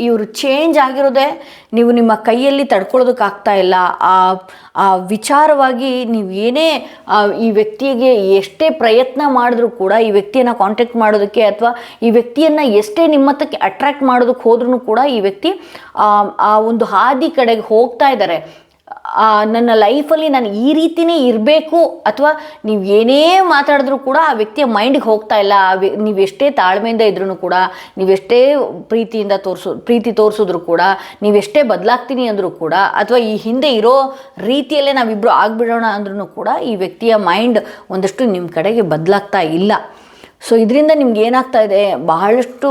ಇವರು ಚೇಂಜ್ ಆಗಿರೋದೇ ನೀವು ನಿಮ್ಮ ಕೈಯಲ್ಲಿ ತಡ್ಕೊಳ್ಳೋದಕ್ಕಾಗ್ತಾ ಇಲ್ಲ. ಆ ವಿಚಾರವಾಗಿ ನೀವು ಏನೇ ಈ ವ್ಯಕ್ತಿಗೆ ಎಷ್ಟೇ ಪ್ರಯತ್ನ ಮಾಡಿದ್ರೂ ಕೂಡ, ಈ ವ್ಯಕ್ತಿಯನ್ನು ಕಾಂಟ್ಯಾಕ್ಟ್ ಮಾಡೋದಕ್ಕೆ ಅಥವಾ ಈ ವ್ಯಕ್ತಿಯನ್ನು ಎಷ್ಟೇ ನಿಮ್ಮತ್ತಕ್ಕೆ ಅಟ್ರ್ಯಾಕ್ಟ್ ಮಾಡೋದಕ್ಕೆ ಹೋದ್ರೂ ಕೂಡ ಈ ವ್ಯಕ್ತಿ ಆ ಒಂದು ಹಾದಿ ಕಡೆಗೆ ಹೋಗ್ತಾ ಇದ್ದಾರೆ. ನನ್ನ ಲೈಫಲ್ಲಿ ನಾನು ಈ ರೀತಿಯೇ ಇರಬೇಕು, ಅಥವಾ ನೀವು ಏನೇ ಮಾತಾಡಿದ್ರೂ ಕೂಡ ಆ ವ್ಯಕ್ತಿಯ ಮೈಂಡಿಗೆ ಹೋಗ್ತಾ ಇಲ್ಲ. ನೀವೆಷ್ಟೇ ತಾಳ್ಮೆಯಿಂದ ಇದ್ರೂ ಕೂಡ, ನೀವೆಷ್ಟೇ ಪ್ರೀತಿ ತೋರಿಸಿದ್ರು ಕೂಡ, ನೀವೆಷ್ಟೇ ಬದಲಾಗ್ತೀನಿ ಅಂದರೂ ಕೂಡ, ಅಥವಾ ಈ ಹಿಂದೆ ಇರೋ ರೀತಿಯಲ್ಲೇ ನಾವಿಬ್ಬರು ಆಗಿಬಿಡೋಣ ಅಂದ್ರೂ ಕೂಡ ಈ ವ್ಯಕ್ತಿಯ ಮೈಂಡ್ ಒಂದಷ್ಟು ನಿಮ್ಮ ಕಡೆಗೆ ಬದಲಾಗ್ತಾ ಇಲ್ಲ. ಸೊ ಇದರಿಂದ ನಿಮ್ಗೆ ಏನಾಗ್ತಾ ಇದೆ, ಬಹಳಷ್ಟು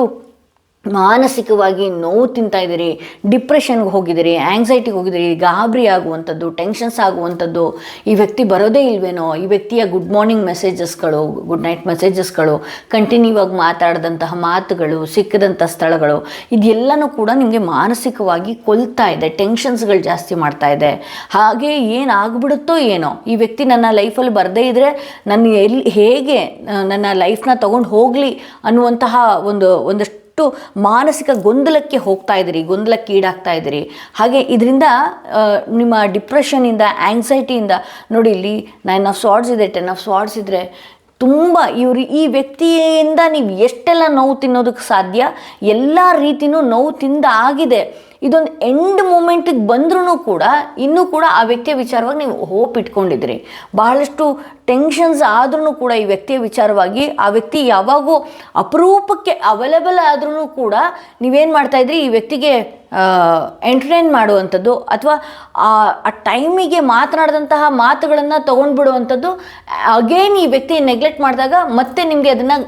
ಮಾನಸಿಕವಾಗಿ ನೋವು ತಿಂತಾ ಇದ್ದೀರಿ, ಡಿಪ್ರೆಷನ್ಗೆ ಹೋಗಿದ್ದೀರಿ, ಆ್ಯಂಗ್ಸೈಟಿಗೆ ಹೋಗಿದ್ದೀರಿ, ಗಾಬರಿ ಆಗುವಂಥದ್ದು, ಟೆನ್ಷನ್ಸ್ ಆಗುವಂಥದ್ದು. ಈ ವ್ಯಕ್ತಿ ಬರೋದೇ ಇಲ್ವೇನೋ, ಈ ವ್ಯಕ್ತಿಯ ಗುಡ್ ಮಾರ್ನಿಂಗ್ ಮೆಸೇಜಸ್ಗಳು, ಗುಡ್ ನೈಟ್ ಮೆಸೇಜಸ್ಗಳು, ಕಂಟಿನ್ಯೂ ಆಗಿ ಮಾತಾಡಿದಂತಹ ಮಾತುಗಳು, ಸಿಕ್ಕದಂಥ ಸ್ಥಳಗಳು, ಇದೆಲ್ಲನೂ ಕೂಡ ನಿಮಗೆ ಮಾನಸಿಕವಾಗಿ ಕೊಲ್ತಾ ಇದೆ. ಟೆನ್ಷನ್ಸ್ಗಳು ಜಾಸ್ತಿ ಮಾಡ್ತಾ ಇದೆ. ಹಾಗೆ ಏನಾಗ್ಬಿಡುತ್ತೋ ಏನೋ, ಈ ವ್ಯಕ್ತಿ ನನ್ನ ಲೈಫಲ್ಲಿ ಬರದೇ ಇದ್ದರೆ ನಾನು ಹೇಗೆ ನನ್ನ ಲೈಫ್ನ ತೊಗೊಂಡು ಹೋಗಲಿ ಅನ್ನುವಂತಹ ಒಂದಷ್ಟು ಮಾನಸಿಕ ಗೊಂದಲಕ್ಕೆ ಹೋಗ್ತಾ ಇದ್ದೀರಿ, ಗೊಂದಲಕ್ಕೆ ಈಡಾಗ್ತಾ ಇದ್ದೀರಿ. ಹಾಗೆ ಇದರಿಂದ ನಿಮ್ಮ ಡಿಪ್ರೆಷನಿಂದ, ಆ್ಯಂಗ್ಸೈಟಿಯಿಂದ ನೋಡಿ, ಇಲ್ಲಿ 9 ಆಫ್ ಸ್ವಾರ್ಡ್ಸ್ ಇದೆ, 10 ಆಫ್ ಸ್ವಾರ್ಡ್ಸ್ ಇದ್ದರೆ ತುಂಬ ಈ ವ್ಯಕ್ತಿಯಿಂದ ನೀವು ಎಷ್ಟೆಲ್ಲ ನೋವು ತಿನ್ನೋದಕ್ಕೆ ಸಾಧ್ಯ, ಎಲ್ಲ ರೀತಿಯೂ ನೋವು ಆಗಿದೆ. ಇದೊಂದು ಎಂಡ್ ಮೂಮೆಂಟಿಗೆ ಬಂದ್ರೂ ಕೂಡ ಇನ್ನೂ ಕೂಡ ಆ ವ್ಯಕ್ತಿಯ ವಿಚಾರವಾಗಿ ನೀವು ಹೋಪ್ ಇಟ್ಕೊಂಡಿದ್ರಿ. ಬಹಳಷ್ಟು ಟೆನ್ಷನ್ಸ್ ಆದ್ರೂ ಕೂಡ ಈ ವ್ಯಕ್ತಿಯ ವಿಚಾರವಾಗಿ ಆ ವ್ಯಕ್ತಿ ಯಾವಾಗೂ ಅಪರೂಪಕ್ಕೆ ಅವೈಲೇಬಲ್ ಆದ್ರೂ ಕೂಡ ನೀವೇನು ಮಾಡ್ತಾಯಿದ್ರಿ, ಈ ವ್ಯಕ್ತಿಗೆ ಎಂಟರ್ಟೈನ್ ಮಾಡುವಂಥದ್ದು, ಅಥವಾ ಆ ಟೈಮಿಗೆ ಮಾತನಾಡಿದಂತಹ ಮಾತುಗಳನ್ನು ತೊಗೊಂಡ್ಬಿಡುವಂಥದ್ದು. ಅಗೇನ್ ಈ ವ್ಯಕ್ತಿ ನೆಗ್ಲೆಕ್ಟ್ ಮಾಡಿದಾಗ ಮತ್ತೆ ನಿಮಗೆ ಅದನ್ನು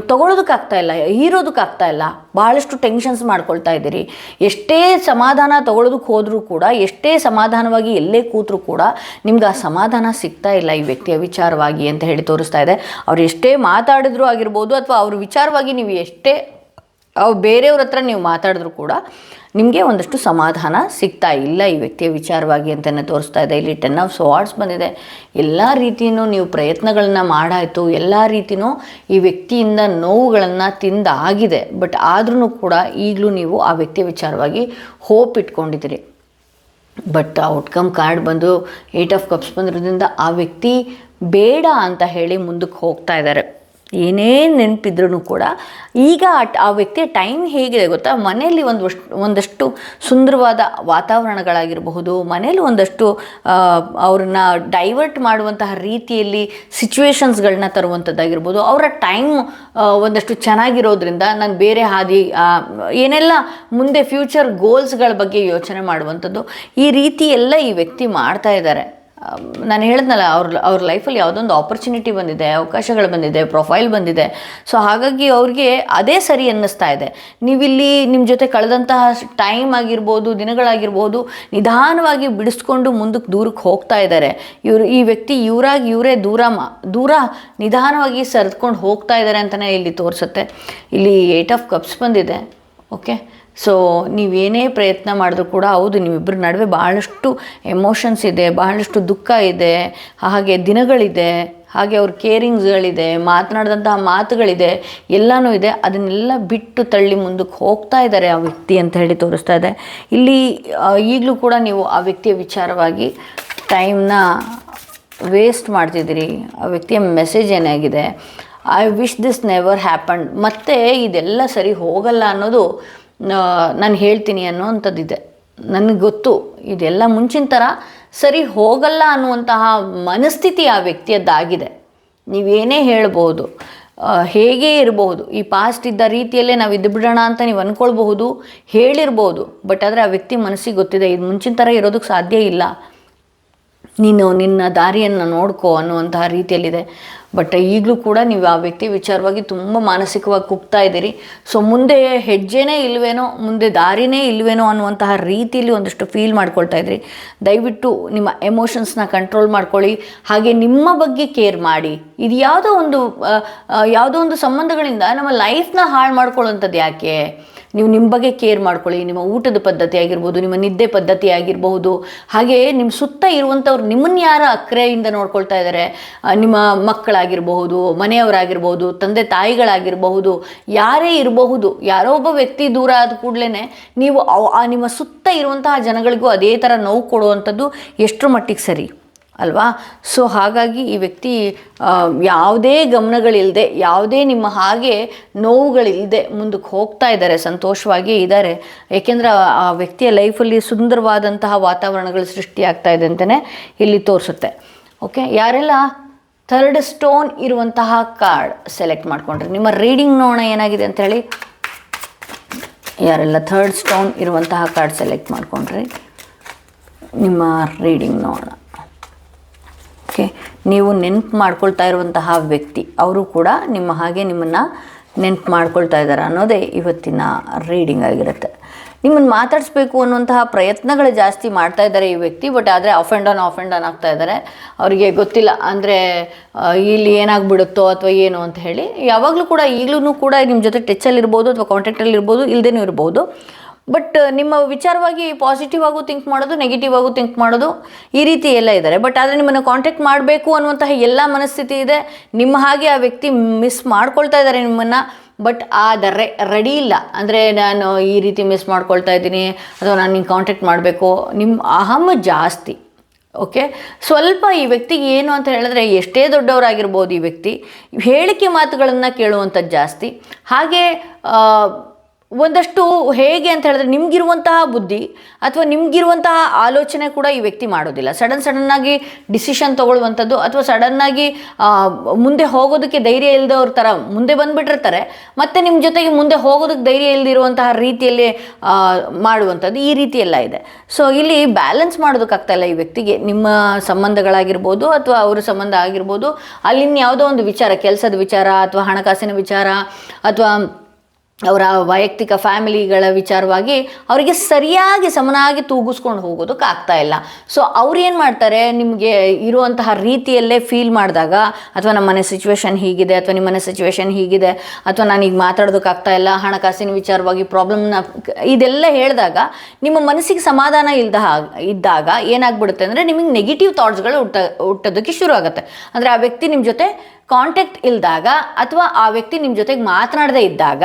ತೊಗೊಳೋದಕ್ಕಾಗ್ತಾ ಇಲ್ಲ, ಹೀರೋದಕ್ಕಾಗ್ತಾ ಇಲ್ಲ. ಭಾಳಷ್ಟು ಟೆನ್ಷನ್ಸ್ ಮಾಡ್ಕೊಳ್ತಾ ಇದ್ದೀರಿ. ಎಷ್ಟೇ ಸಮಾಧಾನ ತೊಗೊಳೋದಕ್ಕೆ ಹೋದರೂ ಕೂಡ, ಎಷ್ಟೇ ಸಮಾಧಾನವಾಗಿ ಎಲ್ಲೇ ಕೂತರೂ ಕೂಡ ನಿಮ್ಗೆ ಆ ಸಮಾಧಾನ ಸಿಗ್ತಾ ಇಲ್ಲ ಈ ವ್ಯಕ್ತಿಯ ವಿಚಾರವಾಗಿ ಅಂತ ಹೇಳಿ ತೋರಿಸ್ತಾ ಇದೆ. ಅವ್ರು ಎಷ್ಟೇ ಮಾತಾಡಿದ್ರು ಆಗಿರ್ಬೋದು, ಅಥವಾ ಅವ್ರ ವಿಚಾರವಾಗಿ ನೀವು ಎಷ್ಟೇ ಬೇರೆಯವ್ರ ಹತ್ರ ನೀವು ಮಾತಾಡಿದ್ರು ಕೂಡ ನಿಮಗೆ ಒಂದಷ್ಟು ಸಮಾಧಾನ ಸಿಗ್ತಾ ಇಲ್ಲ ಈ ವ್ಯಕ್ತಿಯ ವಿಚಾರವಾಗಿ ಅಂತಲೇ ತೋರಿಸ್ತಾ ಇದೆ. ಇಲ್ಲಿ 10 ಆಫ್ ಸ್ವಾರ್ಡ್ಸ್ ಬಂದಿದೆ. ಎಲ್ಲ ರೀತಿಯೂ ನೀವು ಪ್ರಯತ್ನಗಳನ್ನ ಮಾಡಾಯಿತು, ಎಲ್ಲ ರೀತಿಯೂ ಈ ವ್ಯಕ್ತಿಯಿಂದ ನೋವುಗಳನ್ನು ತಿಂದಾಗಿದೆ. ಬಟ್ ಆದ್ರೂ ಕೂಡ ಈಗಲೂ ನೀವು ಆ ವ್ಯಕ್ತಿಯ ವಿಚಾರವಾಗಿ ಹೋಪ್ ಇಟ್ಕೊಂಡಿದ್ದೀರಿ. ಬಟ್ ಔಟ್ಕಮ್ ಕಾರ್ಡ್ ಬಂದು 8 ಆಫ್ ಕಪ್ಸ್ ಬಂದಿರೋದ್ರಿಂದ ಆ ವ್ಯಕ್ತಿ ಬೇಡ ಅಂತ ಹೇಳಿ ಮುಂದಕ್ಕೆ ಹೋಗ್ತಾ ಇದ್ದಾರೆ. ಏನೇ ನೆನಪಿದ್ರೂ ಕೂಡ ಈಗ ಆ ವ್ಯಕ್ತಿಯ ಟೈಮ್ ಹೇಗಿದೆ ಗೊತ್ತಾ, ಮನೆಯಲ್ಲಿ ಒಂದಷ್ಟು ಸುಂದರವಾದ ವಾತಾವರಣಗಳಾಗಿರಬಹುದು, ಮನೇಲಿ ಒಂದಷ್ಟು ಅವ್ರನ್ನ ಡೈವರ್ಟ್ ಮಾಡುವಂತಹ ರೀತಿಯಲ್ಲಿ ಸಿಚುವೇಶನ್ಸ್ಗಳನ್ನ ತರುವಂಥದ್ದಾಗಿರ್ಬೋದು, ಅವರ ಟೈಮ್ ಒಂದಷ್ಟು ಚೆನ್ನಾಗಿರೋದ್ರಿಂದ ನಾನು ಬೇರೆ ಹಾದಿ ಏನೆಲ್ಲ ಮುಂದೆ ಫ್ಯೂಚರ್ ಗೋಲ್ಸ್ಗಳ ಬಗ್ಗೆ ಯೋಚನೆ ಮಾಡುವಂಥದ್ದು, ಈ ರೀತಿ ಎಲ್ಲ ಈ ವ್ಯಕ್ತಿ ಮಾಡ್ತಾ ಇದ್ದಾರೆ. ನಾನು ಹೇಳಿದ್ನಲ್ಲ, ಅವ್ರ ಲೈಫಲ್ಲಿ ಯಾವುದೊಂದು ಆಪರ್ಚುನಿಟಿ ಬಂದಿದೆ, ಅವಕಾಶಗಳು ಬಂದಿದೆ, ಪ್ರೊಫೈಲ್ ಬಂದಿದೆ. ಸೊ ಹಾಗಾಗಿ ಅವ್ರಿಗೆ ಅದೇ ಸರಿ ಅನ್ನಿಸ್ತಾ ಇದೆ. ನೀವಿಲ್ಲಿ ನಿಮ್ಮ ಜೊತೆ ಕಳೆದಂತಹ ಟೈಮ್ ಆಗಿರ್ಬೋದು, ದಿನಗಳಾಗಿರ್ಬೋದು, ನಿಧಾನವಾಗಿ ಬಿಡಿಸ್ಕೊಂಡು ದೂರಕ್ಕೆ ಹೋಗ್ತಾ ಇದ್ದಾರೆ. ಈ ವ್ಯಕ್ತಿ ಇವರೇ ದೂರ ನಿಧಾನವಾಗಿ ಸರಿದ್ಕೊಂಡು ಹೋಗ್ತಾ ಇದ್ದಾರೆ ಅಂತಲೇ ಇಲ್ಲಿ ತೋರಿಸುತ್ತೆ. ಇಲ್ಲಿ 8 ಆಫ್ ಕಪ್ಸ್ ಬಂದಿದೆ. ಓಕೆ, ಸೊ ನೀವೇನೇ ಪ್ರಯತ್ನ ಮಾಡಿದ್ರೂ ಕೂಡ ಹೌದು ನಿಮ್ಮಿಬ್ಬರ ನಡುವೆ ಬಹಳಷ್ಟು ಎಮೋಷನ್ಸ್ ಇದೆ, ಬಹಳಷ್ಟು ದುಃಖ ಇದೆ, ಹಾಗೆ ದಿನಗಳಿದೆ, ಹಾಗೆ ಅವ್ರ ಕೇರಿಂಗ್ಸ್ಗಳಿದೆ, ಮಾತನಾಡಿದಂತಹ ಮಾತುಗಳಿದೆ, ಎಲ್ಲನೂ ಇದೆ. ಅದನ್ನೆಲ್ಲ ಬಿಟ್ಟು ತಳ್ಳಿ ಮುಂದಕ್ಕೆ ಹೋಗ್ತಾ ಇದ್ದಾರೆ ಆ ವ್ಯಕ್ತಿ ಅಂತ ಹೇಳಿ ತೋರಿಸ್ತಾ ಇದೆ. ಇಲ್ಲಿ ಈಗಲೂ ಕೂಡ ನೀವು ಆ ವ್ಯಕ್ತಿಯ ವಿಚಾರವಾಗಿ ಟೈಮ್ನ ವೇಸ್ಟ್ ಮಾಡ್ತಿದ್ದೀರಿ. ಆ ವ್ಯಕ್ತಿಯ ಮೆಸೇಜ್ ಏನಾಗಿದೆ, I wish this never happened, ಮತ್ತೆ ಇದೆಲ್ಲ ಸರಿ ಹೋಗಲ್ಲ ಅನ್ನೋದು ನಾನು ಹೇಳ್ತೀನಿ ಅನ್ನೋವಂಥದ್ದಿದೆ. ನನಗೆ ಗೊತ್ತು ಇದೆಲ್ಲ ಮುಂಚಿನ ಥರ ಸರಿ ಹೋಗಲ್ಲ ಅನ್ನುವಂತಹ ಮನಸ್ಥಿತಿ ಆ ವ್ಯಕ್ತಿಯದ್ದಾಗಿದೆ. ನೀವೇನೇ ಹೇಳ್ಬೋದು, ಹೇಗೇ ಇರಬಹುದು, ಈ ಪಾಸ್ಟ್ ಇದ್ದ ರೀತಿಯಲ್ಲೇ ನಾವು ಇದ್ದು ಬಿಡೋಣ ಅಂತ ನೀವು ಅಂದ್ಕೊಳ್ಬಹುದು, ಹೇಳಿರ್ಬೋದು. ಬಟ್ ಆದರೆ ಆ ವ್ಯಕ್ತಿ ಮನಸ್ಸಿಗೆ ಗೊತ್ತಿದೆ ಇದು ಮುಂಚಿನ ಥರ ಇರೋದಕ್ಕೆ ಸಾಧ್ಯ ಇಲ್ಲ, ನೀನು ನಿನ್ನ ದಾರಿಯನ್ನು ನೋಡ್ಕೋ ಅನ್ನುವಂತಹ ರೀತಿಯಲ್ಲಿದೆ. ಬಟ್ ಈಗಲೂ ಕೂಡ ನೀವು ಆ ವ್ಯಕ್ತಿ ವಿಚಾರವಾಗಿ ತುಂಬ ಮಾನಸಿಕವಾಗಿ ಕುಗ್ತಾ ಇದ್ದೀರಿ. ಸೊ ಮುಂದೆ ಹೆಜ್ಜೆನೇ ಇಲ್ವೇನೋ, ಮುಂದೆ ದಾರಿನೇ ಇಲ್ವೇನೋ ಅನ್ನುವಂತಹ ರೀತಿಯಲ್ಲಿ ಒಂದಷ್ಟು ಫೀಲ್ ಮಾಡ್ಕೊಳ್ತಾ ಇದ್ರಿ. ದಯವಿಟ್ಟು ನಿಮ್ಮ ಎಮೋಷನ್ಸ್ನ ಕಂಟ್ರೋಲ್ ಮಾಡ್ಕೊಳ್ಳಿ, ಹಾಗೆ ನಿಮ್ಮ ಬಗ್ಗೆ ಕೇರ್ ಮಾಡಿ. ಇದು ಯಾವುದೋ ಒಂದು ಸಂಬಂಧಗಳಿಂದ ನಮ್ಮ ಲೈಫ್ನ ಹಾಳು ಮಾಡ್ಕೊಳ್ಳೋಂಥದ್ದು ಯಾಕೆ? ನೀವು ನಿಮ್ಮ ಬಗ್ಗೆ ಕೇರ್ ಮಾಡ್ಕೊಳ್ಳಿ. ನಿಮ್ಮ ಊಟದ ಪದ್ಧತಿ ಆಗಿರ್ಬೋದು, ನಿಮ್ಮ ನಿದ್ದೆ ಪದ್ಧತಿ ಆಗಿರಬಹುದು, ಹಾಗೆ ನಿಮ್ಮ ಸುತ್ತ ಇರುವಂಥವ್ರು ನಿಮ್ಮನ್ನು ಯಾರು ಅಕ್ಕರೆಯಿಂದ ನೋಡ್ಕೊಳ್ತಾ ಇದ್ದಾರೆ, ನಿಮ್ಮ ಮಕ್ಕಳಾಗಿರಬಹುದು, ಮನೆಯವರಾಗಿರ್ಬೋದು, ತಂದೆ ತಾಯಿಗಳಾಗಿರಬಹುದು, ಯಾರೇ ಇರಬಹುದು. ಯಾರೋ ಒಬ್ಬ ವ್ಯಕ್ತಿ ದೂರ ಆದ ಕೂಡಲೇ ನೀವು ನಿಮ್ಮ ಸುತ್ತ ಇರುವಂತಹ ಜನಗಳಿಗೂ ಅದೇ ಥರ ನೋವು ಕೊಡುವಂಥದ್ದು ಎಷ್ಟರ ಮಟ್ಟಿಗೆ ಸರಿ ಅಲ್ವಾ? ಸೊ ಹಾಗಾಗಿ ಈ ವ್ಯಕ್ತಿ ಯಾವುದೇ ಗಮನಗಳಿಲ್ಲದೆ, ಯಾವುದೇ ನಿಮ್ಮ ಹಾಗೆ ನೋವುಗಳಿಲ್ಲದೆ ಮುಂದಕ್ಕೆ ಹೋಗ್ತಾ ಇದ್ದಾರೆ, ಸಂತೋಷವಾಗಿ ಇದ್ದಾರೆ. ಏಕೆಂದರೆ ಆ ವ್ಯಕ್ತಿಯ ಲೈಫಲ್ಲಿ ಸುಂದರವಾದಂತಹ ವಾತಾವರಣಗಳು ಸೃಷ್ಟಿಯಾಗ್ತಾ ಇದೆ ಅಂತಲೇ ಇಲ್ಲಿ ತೋರಿಸುತ್ತೆ. ಓಕೆ, ಯಾರೆಲ್ಲ ಥರ್ಡ್ ಸ್ಟೋನ್ ಇರುವಂತಹ ಕಾರ್ಡ್ ಸೆಲೆಕ್ಟ್ ಮಾಡ್ಕೊಂಡ್ರಿ, ನಿಮ್ಮ ರೀಡಿಂಗ್ ನೋಡೋಣ ಏನಾಗಿದೆ ಅಂಥೇಳಿ. ಯಾರೆಲ್ಲ ಥರ್ಡ್ ಸ್ಟೋನ್ ಇರುವಂತಹ ಕಾರ್ಡ್ ಸೆಲೆಕ್ಟ್ ಮಾಡ್ಕೊಂಡ್ರಿ, ನಿಮ್ಮ ರೀಡಿಂಗ್ ನೋಡೋಣ. ಓಕೆ, ನೀವು ನೆನಪು ಮಾಡ್ಕೊಳ್ತಾ ಇರುವಂತಹ ವ್ಯಕ್ತಿ ಅವರು ಕೂಡ ನಿಮ್ಮ ಹಾಗೆ ನಿಮ್ಮನ್ನು ನೆನಪು ಮಾಡ್ಕೊಳ್ತಾ ಇದ್ದಾರೆ ಅನ್ನೋದೇ ಇವತ್ತಿನ ರೀಡಿಂಗ್ ಆಗಿರುತ್ತೆ. ನಿಮ್ಮನ್ನು ಮಾತಾಡಿಸ್ಬೇಕು ಅನ್ನುವಂತಹ ಪ್ರಯತ್ನಗಳು ಜಾಸ್ತಿ ಮಾಡ್ತಾ ಇದ್ದಾರೆ ಈ ವ್ಯಕ್ತಿ. ಬಟ್ ಆದರೆ ಆಫ್ ಆ್ಯಂಡ್ ಆನ್ ಆಗ್ತಾ ಇದ್ದಾರೆ. ಅವರಿಗೆ ಗೊತ್ತಿಲ್ಲ ಅಂದರೆ ಇಲ್ಲಿ ಏನಾಗ್ಬಿಡುತ್ತೋ ಅಥವಾ ಏನು ಅಂತ ಹೇಳಿ. ಯಾವಾಗಲೂ ಕೂಡ ಈಗಲೂ ಕೂಡ ನಿಮ್ಮ ಜೊತೆ ಟಚ್ಚಲ್ಲಿರ್ಬೋದು ಅಥವಾ ಕಾಂಟ್ಯಾಕ್ಟಲ್ಲಿ ಇರ್ಬೋದು, ಇಲ್ಲದೇನೂ ಇರ್ಬೋದು. ಬಟ್ ನಿಮ್ಮ ವಿಚಾರವಾಗಿ ಪಾಸಿಟಿವ್ ಆಗು ಥಿಂಕ್ ಮಾಡೋದು, ನೆಗೆಟಿವ್ ಆಗು ಥಿಂಕ್ ಮಾಡೋದು, ಈ ರೀತಿ ಎಲ್ಲ ಇದ್ದಾರೆ. ಬಟ್ ಆದರೆ ನಿಮ್ಮನ್ನು ಕಾಂಟ್ಯಾಕ್ಟ್ ಮಾಡಬೇಕು ಅನ್ನುವಂತಹ ಎಲ್ಲ ಮನಸ್ಥಿತಿ ಇದೆ. ನಿಮ್ಮ ಹಾಗೆ ಆ ವ್ಯಕ್ತಿ ಮಿಸ್ ಮಾಡ್ಕೊಳ್ತಾ ಇದ್ದಾರೆ ನಿಮ್ಮನ್ನು. ಬಟ್ ಆದರೆ ರೆಡಿ ಇಲ್ಲ. ಅಂದರೆ ನಾನು ಈ ರೀತಿ ಮಿಸ್ ಮಾಡ್ಕೊಳ್ತಾ ಇದ್ದೀನಿ ಅಥವಾ ನಾನು ನಿನ್ನ ಕಾಂಟ್ಯಾಕ್ಟ್ ಮಾಡಬೇಕು, ನಿಮ್ಮ ಅಹಂ ಜಾಸ್ತಿ. ಓಕೆ, ಸ್ವಲ್ಪ ಈ ವ್ಯಕ್ತಿಗೆ ಏನು ಅಂತ ಹೇಳಿದ್ರೆ, ಎಷ್ಟೇ ದೊಡ್ಡವರಾಗಿರ್ಬೋದು ಈ ವ್ಯಕ್ತಿ ಹೇಳಿಕೆ ಮಾತುಗಳನ್ನು ಕೇಳುವಂಥದ್ದು ಜಾಸ್ತಿ. ಹಾಗೆ ಒಂದಷ್ಟು ಹೇಗೆ ಅಂತ ಹೇಳಿದ್ರೆ, ನಿಮಗಿರುವಂತಹ ಬುದ್ಧಿ ಅಥವಾ ನಿಮಗಿರುವಂತಹ ಆಲೋಚನೆ ಕೂಡ ಈ ವ್ಯಕ್ತಿ ಮಾಡೋದಿಲ್ಲ. ಸಡನ್ನಾಗಿ ಡಿಸಿಷನ್ ತೊಗೊಳ್ಳುವಂಥದ್ದು ಅಥವಾ ಸಡನ್ನಾಗಿ ಮುಂದೆ ಹೋಗೋದಕ್ಕೆ ಧೈರ್ಯ ಇಲ್ಲದವ್ರ ಥರ ಮುಂದೆ ಬಂದುಬಿಟ್ಟಿರ್ತಾರೆ. ಮತ್ತು ನಿಮ್ಮ ಜೊತೆಗೆ ಮುಂದೆ ಹೋಗೋದಕ್ಕೆ ಧೈರ್ಯ ಇಲ್ಲದಿರುವಂತಹ ರೀತಿಯಲ್ಲಿ ಮಾಡುವಂಥದ್ದು, ಈ ರೀತಿ ಎಲ್ಲ ಇದೆ. ಸೊ ಇಲ್ಲಿ ಬ್ಯಾಲೆನ್ಸ್ ಮಾಡೋದಕ್ಕಾಗ್ತಾಯಿಲ್ಲ ಈ ವ್ಯಕ್ತಿಗೆ. ನಿಮ್ಮ ಸಂಬಂಧಗಳಾಗಿರ್ಬೋದು ಅಥವಾ ಅವರ ಸಂಬಂಧ ಆಗಿರ್ಬೋದು, ಅಲ್ಲಿನ ಯಾವುದೋ ಒಂದು ವಿಚಾರ, ಕೆಲಸದ ವಿಚಾರ ಅಥವಾ ಹಣಕಾಸಿನ ವಿಚಾರ ಅಥವಾ ಅವರ ವೈಯಕ್ತಿಕ ಫ್ಯಾಮಿಲಿಗಳ ವಿಚಾರವಾಗಿ ಅವರಿಗೆ ಸರಿಯಾಗಿ ಸಮನಾಗಿ ತೂಗಿಸ್ಕೊಂಡು ಹೋಗೋದಕ್ಕೆ ಆಗ್ತಾ ಇಲ್ಲ. ಸೊ ಅವ್ರು ಏನು ಮಾಡ್ತಾರೆ, ನಿಮಗೆ ಇರುವಂತಹ ರೀತಿಯಲ್ಲೇ ಫೀಲ್ ಮಾಡಿದಾಗ, ಅಥವಾ ನಮ್ಮ ಮನೆ ಸಿಚುವೇಶನ್ ಹೀಗಿದೆ ಅಥವಾ ನಿಮ್ಮ ಮನೆ ಸಿಚುವೇಶನ್ ಹೀಗಿದೆ ಅಥವಾ ನಾನೀಗ ಮಾತಾಡೋದಕ್ಕಾಗ್ತಾ ಇಲ್ಲ, ಹಣಕಾಸಿನ ವಿಚಾರವಾಗಿ ಪ್ರಾಬ್ಲಮ್ನ ಇದೆಲ್ಲ ಹೇಳಿದಾಗ ನಿಮ್ಮ ಮನಸ್ಸಿಗೆ ಸಮಾಧಾನ ಇದ್ದಾಗ ಏನಾಗ್ಬಿಡುತ್ತೆ ಅಂದರೆ, ನಿಮಗೆ ನೆಗೆಟಿವ್ ಥಾಟ್ಸ್ಗಳು ಹುಟ್ಟೋದಕ್ಕೆ ಶುರು ಆಗುತ್ತೆ. ಅಂದರೆ ಆ ವ್ಯಕ್ತಿ ನಿಮ್ಮ ಜೊತೆ ಕಾಂಟ್ಯಾಕ್ಟ್ ಇಲ್ದಾಗ ಅಥವಾ ಆ ವ್ಯಕ್ತಿ ನಿಮ್ಮ ಜೊತೆಗೆ ಮಾತನಾಡದೇ ಇದ್ದಾಗ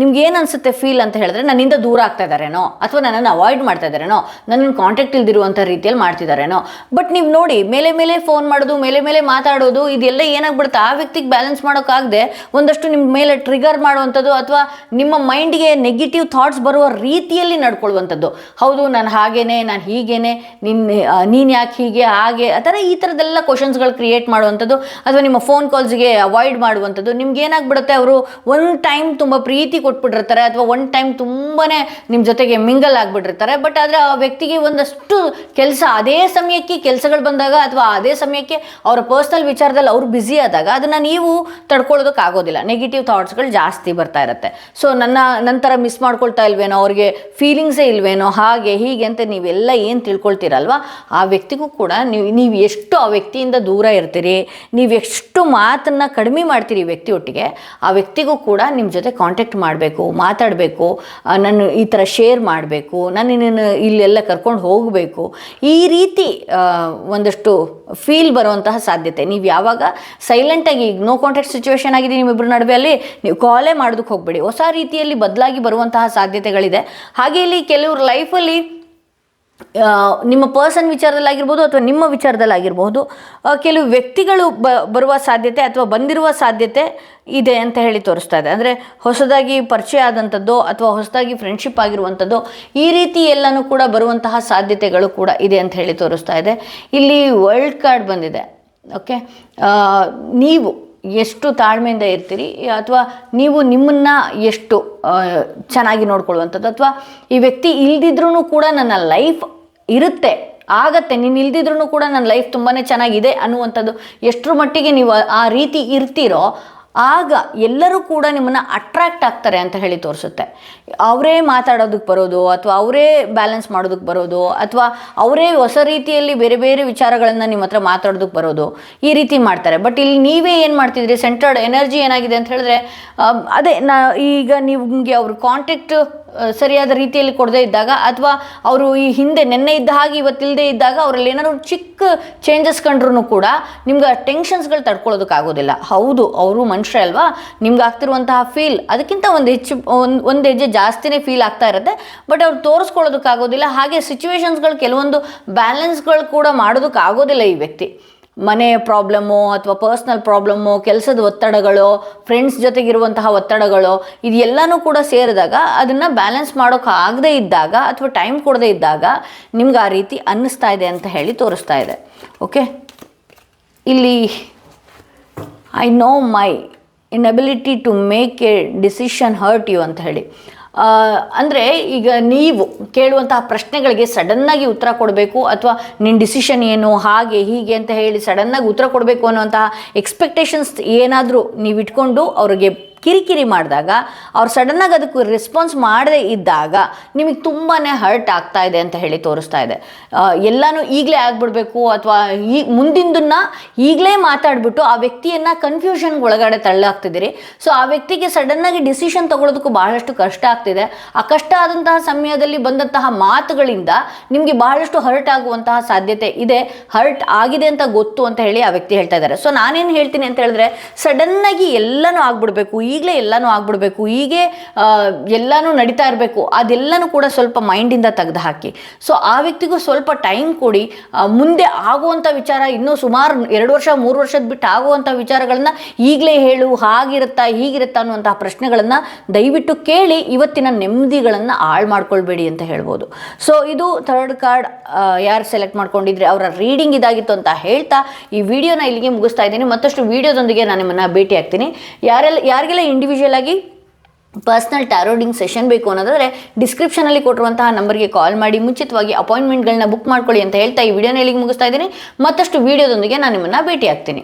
ನಿಮ್ಗೆ ಏನು ಅನಿಸುತ್ತೆ ಫೀಲ್ ಅಂತ ಹೇಳಿದ್ರೆ, ನನ್ನಿಂದ ದೂರ ಆಗ್ತಾ ಇದ್ದಾರೇನೋ ಅಥವಾ ನನ್ನನ್ನು ಅವಾಯ್ಡ್ ಮಾಡ್ತಾ ಇದ್ದಾರೇನೋ, ನನ್ನನ್ನು ಕಾಂಟ್ಯಾಕ್ಟ್ ಇಲ್ದಿರುವಂಥ ರೀತಿಯಲ್ಲಿ ಮಾಡ್ತಿದ್ದಾರೇನೋ. ಬಟ್ ನೀವು ನೋಡಿ, ಮೇಲೆ ಫೋನ್ ಮಾಡೋದು, ಮೇಲೆ ಮಾತಾಡೋದು, ಇದೆಲ್ಲ ಏನಾಗ್ಬಿಡುತ್ತೆ, ಆ ವ್ಯಕ್ತಿಗೆ ಬ್ಯಾಲೆನ್ಸ್ ಮಾಡೋಕ್ಕಾಗದೆ ಒಂದಷ್ಟು ನಿಮ್ಮ ಮೇಲೆ ಟ್ರಿಗರ್ ಮಾಡುವಂಥದ್ದು ಅಥವಾ ನಿಮ್ಮ ಮೈಂಡ್ಗೆ ನೆಗೆಟಿವ್ ಥಾಟ್ಸ್ ಬರುವ ರೀತಿಯಲ್ಲಿ ನಡ್ಕೊಳ್ಳುವಂಥದ್ದು. ಹೌದು, ನಾನು ಹಾಗೇನೆ, ನಾನು ಹೀಗೇನೆ, ನೀನು ಯಾಕೆ ಹೀಗೆ ಹಾಗೆ ಆ ಥರ ಈ ಥರದ್ದೆಲ್ಲ ಕ್ವಶನ್ಸ್ಗಳು ಕ್ರಿಯೇಟ್ ಮಾಡುವಂಥದ್ದು ಅಥವಾ ನಿಮ್ಮ ಫೋನ್ ಕಾಲ್ಸ್ಗೆ ಅವಾಯ್ಡ್ ಮಾಡುವಂಥದ್ದು. ನಿಮ್ಗೆ ಏನಾಗ್ಬಿಡುತ್ತೆ, ಅವರು ಒಂದು ಟೈಮ್ ತುಂಬ ಪ್ರೀತಿ ಕೊಟ್ಬಿಟ್ಟಿರ್ತಾರೆ ಅಥವಾ ಒಂದು ಟೈಮ್ ತುಂಬಾ ನಿಮ್ಮ ಜೊತೆಗೆ ಮಿಂಗಲ್ ಆಗಿಬಿಟ್ಟಿರ್ತಾರೆ. ಬಟ್ ಆದರೆ ಆ ವ್ಯಕ್ತಿಗೆ ಒಂದಷ್ಟು ಕೆಲಸ, ಅದೇ ಸಮಯಕ್ಕೆ ಕೆಲಸಗಳು ಬಂದಾಗ ಅಥವಾ ಅದೇ ಸಮಯಕ್ಕೆ ಅವರ ಪರ್ಸ್ನಲ್ ವಿಚಾರದಲ್ಲಿ ಅವ್ರು ಬ್ಯುಸಿ ಆದಾಗ ಅದನ್ನು ನೀವು ತಡ್ಕೊಳ್ಳೋದಕ್ಕಾಗೋದಿಲ್ಲ. ನೆಗೆಟಿವ್ ಥಾಟ್ಸ್ಗಳು ಜಾಸ್ತಿ ಬರ್ತಾ ಇರುತ್ತೆ. ಸೊ ನಂತರ ಮಿಸ್ ಮಾಡ್ಕೊಳ್ತಾ ಇಲ್ವೇನೋ, ಅವ್ರಿಗೆ ಫೀಲಿಂಗ್ಸೇ ಇಲ್ವೇನೋ, ಹಾಗೆ ಹೀಗೆ ಅಂತ ನೀವೆಲ್ಲ ಏನು ತಿಳ್ಕೊಳ್ತೀರಲ್ವ, ಆ ವ್ಯಕ್ತಿಗೂ ಕೂಡ ನೀವು ಎಷ್ಟು ಆ ವ್ಯಕ್ತಿಯಿಂದ ದೂರ ಇರ್ತೀರಿ, ನೀವು ಎಷ್ಟು ಮಾತನ್ನು ಕಡಿಮೆ ಮಾಡ್ತೀರಿ ವ್ಯಕ್ತಿಯೊಟ್ಟಿಗೆ, ಆ ವ್ಯಕ್ತಿಗೂ ಕೂಡ ನಿಮ್ಮ ಜೊತೆ ಕಾಂಟ್ಯಾಕ್ಟ್ ಮಾಡಬೇಕು, ಮಾತಾಡಬೇಕು, ನಾನು ಈ ಥರ ಶೇರ್ ಮಾಡಬೇಕು, ನಾನು ನಿನ್ನನ್ನು ಇಲ್ಲೆಲ್ಲ ಕರ್ಕೊಂಡು ಹೋಗಬೇಕು, ಈ ರೀತಿ ಒಂದಷ್ಟು ಫೀಲ್ ಬರುವಂತಹ ಸಾಧ್ಯತೆ. ನೀವು ಯಾವಾಗ ಸೈಲೆಂಟಾಗಿ ನೋ ಕಾಂಟ್ಯಾಕ್ಟ್ ಸಿಚುವೇಶನ್ ಆಗಿದೆ ನಿಮ್ಮಿಬ್ಬರ ನಡುವೆ, ಅಲ್ಲಿ ನೀವು ಕಾಲೇ ಮಾಡೋದಕ್ಕೆ ಹೋಗಬೇಡಿ. ಹೊಸ ರೀತಿಯಲ್ಲಿ ಬದಲಾಗಿ ಬರುವಂತಹ ಸಾಧ್ಯತೆಗಳಿದೆ. ಹಾಗೆ ಇಲ್ಲಿ ಕೆಲವ್ರ ಲೈಫಲ್ಲಿ ನಿಮ್ಮ ಪರ್ಸನ್ ವಿಚಾರದಲ್ಲಾಗಿರ್ಬೋದು ಅಥವಾ ನಿಮ್ಮ ವಿಚಾರದಲ್ಲಾಗಿರ್ಬೋದು ಕೆಲವು ವ್ಯಕ್ತಿಗಳು ಬರುವ ಸಾಧ್ಯತೆ ಅಥವಾ ಬಂದಿರುವ ಸಾಧ್ಯತೆ ಇದೆ ಅಂತ ಹೇಳಿ ತೋರಿಸ್ತಾ ಇದೆ. ಅಂದರೆ ಹೊಸದಾಗಿ ಪರಿಚಯ ಆದಂಥದ್ದು ಅಥವಾ ಹೊಸದಾಗಿ ಫ್ರೆಂಡ್ಶಿಪ್ ಆಗಿರುವಂಥದ್ದು, ಈ ರೀತಿ ಎಲ್ಲನೂ ಕೂಡ ಬರುವಂತಹ ಸಾಧ್ಯತೆಗಳು ಕೂಡ ಇದೆ ಅಂತ ಹೇಳಿ ತೋರಿಸ್ತಾ ಇದೆ. ಇಲ್ಲಿ ವರ್ಲ್ಡ್ ಕಾರ್ಡ್ ಬಂದಿದೆ. ಓಕೆ, ನೀವು ಎಷ್ಟು ತಾಳ್ಮೆಯಿಂದ ಇರ್ತೀರಿ ಅಥವಾ ನೀವು ನಿಮ್ಮನ್ನು ಎಷ್ಟು ಚೆನ್ನಾಗಿ ನೋಡ್ಕೊಳ್ಳುವಂಥದ್ದು, ಅಥವಾ ಈ ವ್ಯಕ್ತಿ ಇಲ್ದಿದ್ರೂ ಕೂಡ ನನ್ನ ಲೈಫ್ ಇರುತ್ತೆ, ಆಗತ್ತೆ, ನೀನು ಇಲ್ದಿದ್ರೂ ಕೂಡ ನನ್ನ ಲೈಫ್ ತುಂಬಾ ಚೆನ್ನಾಗಿದೆ ಅನ್ನುವಂಥದ್ದು ಎಷ್ಟರ ಮಟ್ಟಿಗೆ ನೀವು ಆ ರೀತಿ ಇರ್ತೀರೋ ಆಗ ಎಲ್ಲರೂ ಕೂಡ ನಿಮ್ಮನ್ನು ಅಟ್ರ್ಯಾಕ್ಟ್ ಆಗ್ತಾರೆ ಅಂತ ಹೇಳಿ ತೋರಿಸುತ್ತೆ. ಅವರೇ ಮಾತಾಡೋದಕ್ಕೆ ಬರೋದು ಅಥವಾ ಅವರೇ ಬ್ಯಾಲೆನ್ಸ್ ಮಾಡೋದಕ್ಕೆ ಬರೋದು ಅಥವಾ ಅವರೇ ಹೊಸ ರೀತಿಯಲ್ಲಿ ಬೇರೆ ಬೇರೆ ವಿಚಾರಗಳನ್ನು ನಿಮ್ಮ ಹತ್ರ ಮಾತಾಡೋದಕ್ಕೆ ಬರೋದು, ಈ ರೀತಿ ಮಾಡ್ತಾರೆ. ಬಟ್ ಇಲ್ಲಿ ನೀವೇ ಏನು ಮಾಡ್ತಿದ್ರಿ, ಸೆಂಟರ್ಡ್ ಎನರ್ಜಿ ಏನಾಗಿದೆ ಅಂತ ಹೇಳಿದ್ರೆ ಅದೇ ಈಗ ನಿಮಗೆ ಅವ್ರ ಕಾಂಟ್ಯಾಕ್ಟ್ ಸರಿಯಾದ ರೀತಿಯಲ್ಲಿ ಕೊಡದೇ ಇದ್ದಾಗ ಅಥವಾ ಅವರು ಈ ಹಿಂದೆ ನೆನ್ನೆ ಇದ್ದ ಹಾಗೆ ಇವತ್ತಿಲ್ಲದೆ ಇದ್ದಾಗ ಅವರಲ್ಲಿ ಏನಾದ್ರು ಚಿಕ್ಕ ಚೇಂಜಸ್ ಕಂಡ್ರೂ ಕೂಡ ನಿಮ್ಗೆ ಟೆನ್ಷನ್ಸ್ಗಳು ತಡ್ಕೊಳ್ಳೋದಕ್ಕಾಗೋದಿಲ್ಲ. ಹೌದು, ಅವರು ಮನುಷ್ಯ ಅಲ್ವಾ, ನಿಮ್ಗೆ ಆಗ್ತಿರುವಂತಹ ಫೀಲ್ ಅದಕ್ಕಿಂತ ಒಂದು ಹೆಜ್ಜೆ ಜಾಸ್ತಿನೇ ಫೀಲ್ ಆಗ್ತಾ ಇರುತ್ತೆ. ಬಟ್ ಅವ್ರು ತೋರಿಸ್ಕೊಳ್ಳೋದಕ್ಕಾಗೋದಿಲ್ಲ. ಹಾಗೆ ಸಿಚುವೇಶನ್ಸ್ಗಳು ಕೆಲವೊಂದು ಬ್ಯಾಲೆನ್ಸ್ಗಳು ಕೂಡ ಮಾಡೋದಕ್ಕಾಗೋದಿಲ್ಲ ಈ ವ್ಯಕ್ತಿ. ಮನೆಯ ಪ್ರಾಬ್ಲಮ್ಮು ಅಥವಾ ಪರ್ಸ್ನಲ್ ಪ್ರಾಬ್ಲಮ್ಮು, ಕೆಲಸದ ಒತ್ತಡಗಳು, ಫ್ರೆಂಡ್ಸ್ ಜೊತೆಗಿರುವಂತಹ ಒತ್ತಡಗಳು, ಇದೆಲ್ಲನೂ ಕೂಡ ಸೇರಿದಾಗ ಅದನ್ನು ಬ್ಯಾಲೆನ್ಸ್ ಮಾಡೋಕೆ ಆಗದೇ ಇದ್ದಾಗ ಅಥವಾ ಟೈಮ್ ಕೊಡದೇ ಇದ್ದಾಗ ನಿಮ್ಗೆ ಆ ರೀತಿ ಅನ್ನಿಸ್ತಾ ಇದೆ ಅಂತ ಹೇಳಿ ತೋರಿಸ್ತಾ ಇದೆ. ಓಕೆ, ಇಲ್ಲಿ I know my inability to make a decision hurt you ಅಂತ ಹೇಳಿ. ಅಂದರೆ ಈಗ ನೀವು ಕೇಳುವಂತಹ ಪ್ರಶ್ನೆಗಳಿಗೆ ಸಡನ್ನಾಗಿ ಉತ್ತರ ಕೊಡಬೇಕು ಅಥವಾ ನಿನ್ನ ಡಿಸಿಷನ್ ಏನು ಹಾಗೆ ಹೀಗೆ ಅಂತ ಹೇಳಿ ಸಡನ್ನಾಗಿ ಉತ್ತರ ಕೊಡಬೇಕು ಅನ್ನುವಂತಹ ಎಕ್ಸ್ಪೆಕ್ಟೇಷನ್ಸ್ ಏನಾದರೂ ನೀವು ಇಟ್ಕೊಂಡು ಅವ್ರಿಗೆ ಕಿರಿಕಿರಿ ಮಾಡಿದಾಗ, ಅವ್ರು ಸಡನ್ನಾಗಿ ಅದಕ್ಕೆ ರೆಸ್ಪಾನ್ಸ್ ಮಾಡದೇ ಇದ್ದಾಗ ನಿಮಗೆ ತುಂಬಾ ಹರ್ಟ್ ಆಗ್ತಾ ಇದೆ ಅಂತ ಹೇಳಿ ತೋರಿಸ್ತಾ ಇದೆ. ಎಲ್ಲನೂ ಈಗಲೇ ಆಗಿಬಿಡ್ಬೇಕು ಅಥವಾ ಮುಂದಿಂದನ್ನು ಈಗಲೇ ಮಾತಾಡಿಬಿಟ್ಟು ಆ ವ್ಯಕ್ತಿಯನ್ನು ಕನ್ಫ್ಯೂಷನ್ಗೆ ಒಳಗಡೆ ತಳ್ಳಾಗ್ತಿದ್ದೀರಿ. ಸೊ ಆ ವ್ಯಕ್ತಿಗೆ ಸಡನ್ನಾಗಿ ಡಿಸಿಷನ್ ತೊಗೊಳೋದಕ್ಕೂ ಬಹಳಷ್ಟು ಕಷ್ಟ ಆಗ್ತಿದೆ. ಆ ಕಷ್ಟ ಆದಂತಹ ಸಮಯದಲ್ಲಿ ಬಂದಂತಹ ಮಾತುಗಳಿಂದ ನಿಮಗೆ ಬಹಳಷ್ಟು ಹರ್ಟ್ ಆಗುವಂತಹ ಸಾಧ್ಯತೆ ಇದೆ. ಹರ್ಟ್ ಆಗಿದೆ ಅಂತ ಗೊತ್ತು ಅಂತ ಹೇಳಿ ಆ ವ್ಯಕ್ತಿ ಹೇಳ್ತಾ ಇದ್ದಾರೆ. ಸೊ ನಾನೇನು ಹೇಳ್ತೀನಿ ಅಂತ ಹೇಳಿದ್ರೆ, ಸಡನ್ನಾಗಿ ಎಲ್ಲನೂ ಆಗ್ಬಿಡ್ಬೇಕು, ಈಗಲೇ ಎಲ್ಲನೂ ಆಗ್ಬಿಡ್ಬೇಕು, ಹೀಗೆ ಎಲ್ಲನೂ ನಡೀತಾ ಇರಬೇಕು, ಅದೆಲ್ಲನೂ ಕೂಡ ಸ್ವಲ್ಪ ಮೈಂಡಿಂದ ತೆಗೆದು ಹಾಕಿ. ಸೊ ಆ ವ್ಯಕ್ತಿಗೂ ಸ್ವಲ್ಪ ಟೈಮ್ ಕೊಡಿ. ಮುಂದೆ ಆಗುವಂಥ ವಿಚಾರ ಇನ್ನೂ ಸುಮಾರು 2 ವರ್ಷ 3 ವರ್ಷದ ಬಿಟ್ಟು ಆಗುವಂಥ ವಿಚಾರಗಳನ್ನ ಈಗಲೇ ಹೇಳು, ಹಾಗಿರುತ್ತಾ ಹೀಗಿರುತ್ತಾ ಅನ್ನುವಂತಹ ಪ್ರಶ್ನೆಗಳನ್ನು ದಯವಿಟ್ಟು ಕೇಳಿ ಇವತ್ತಿನ ನೆಮ್ಮದಿಗಳನ್ನು ಹಾಳು ಮಾಡ್ಕೊಳ್ಬೇಡಿ ಅಂತ ಹೇಳ್ಬೋದು. ಸೊ ಇದು ಥರ್ಡ್ ಕಾರ್ಡ್ ಯಾರು ಸೆಲೆಕ್ಟ್ ಮಾಡ್ಕೊಂಡಿದ್ರೆ ಅವರ ರೀಡಿಂಗ್ ಇದಾಗಿತ್ತು ಅಂತ ಹೇಳ್ತಾ ಈ ವಿಡಿಯೋನ ಇಲ್ಲಿಗೆ ಮುಗಿಸ್ತಾ ಇದ್ದೀನಿ. ಮತ್ತಷ್ಟು ವಿಡಿಯೋದೊಂದಿಗೆ ನಾನು ನಿಮ್ಮನ್ನು ಭೇಟಿ ಆಗ್ತೀನಿ. ಯಾರಿಗೆಲ್ಲ ಇಂಡಿವಿಜುವಲ್ ಆಗಿ ಪರ್ಸ್ನಲ್ ಟ್ಯಾರೋಡಿಂಗ್ ಸೆಷನ್ ಬೇಕು ಅನ್ನೋದಾದರೆ ಡಿಸ್ಕ್ರಿಪ್ಷನಲ್ಲಿ ಕೊಟ್ಟಿರುವಂತಹ ನಂಬರ್ಗೆ ಕಾಲ್ ಮಾಡಿ ಮುಂಚಿತವಾಗಿ ಅಪಾಯಿಂಟ್ಮೆಂಟ್ಗಳನ್ನ ಬುಕ್ ಮಾಡ್ಕೊಳ್ಳಿ ಅಂತ ಹೇಳ್ತಾ ಈ ವಿಡಿಯೋನ ಇಲ್ಲಿಗೆ ಮುಗಿಸ್ತಾ ಇದ್ದೀನಿ. ಮತ್ತಷ್ಟು ವಿಡಿಯೋದೊಂದಿಗೆ ನಾನು ನಿಮ್ಮನ್ನು ಭೇಟಿ ಆಗ್ತೀನಿ.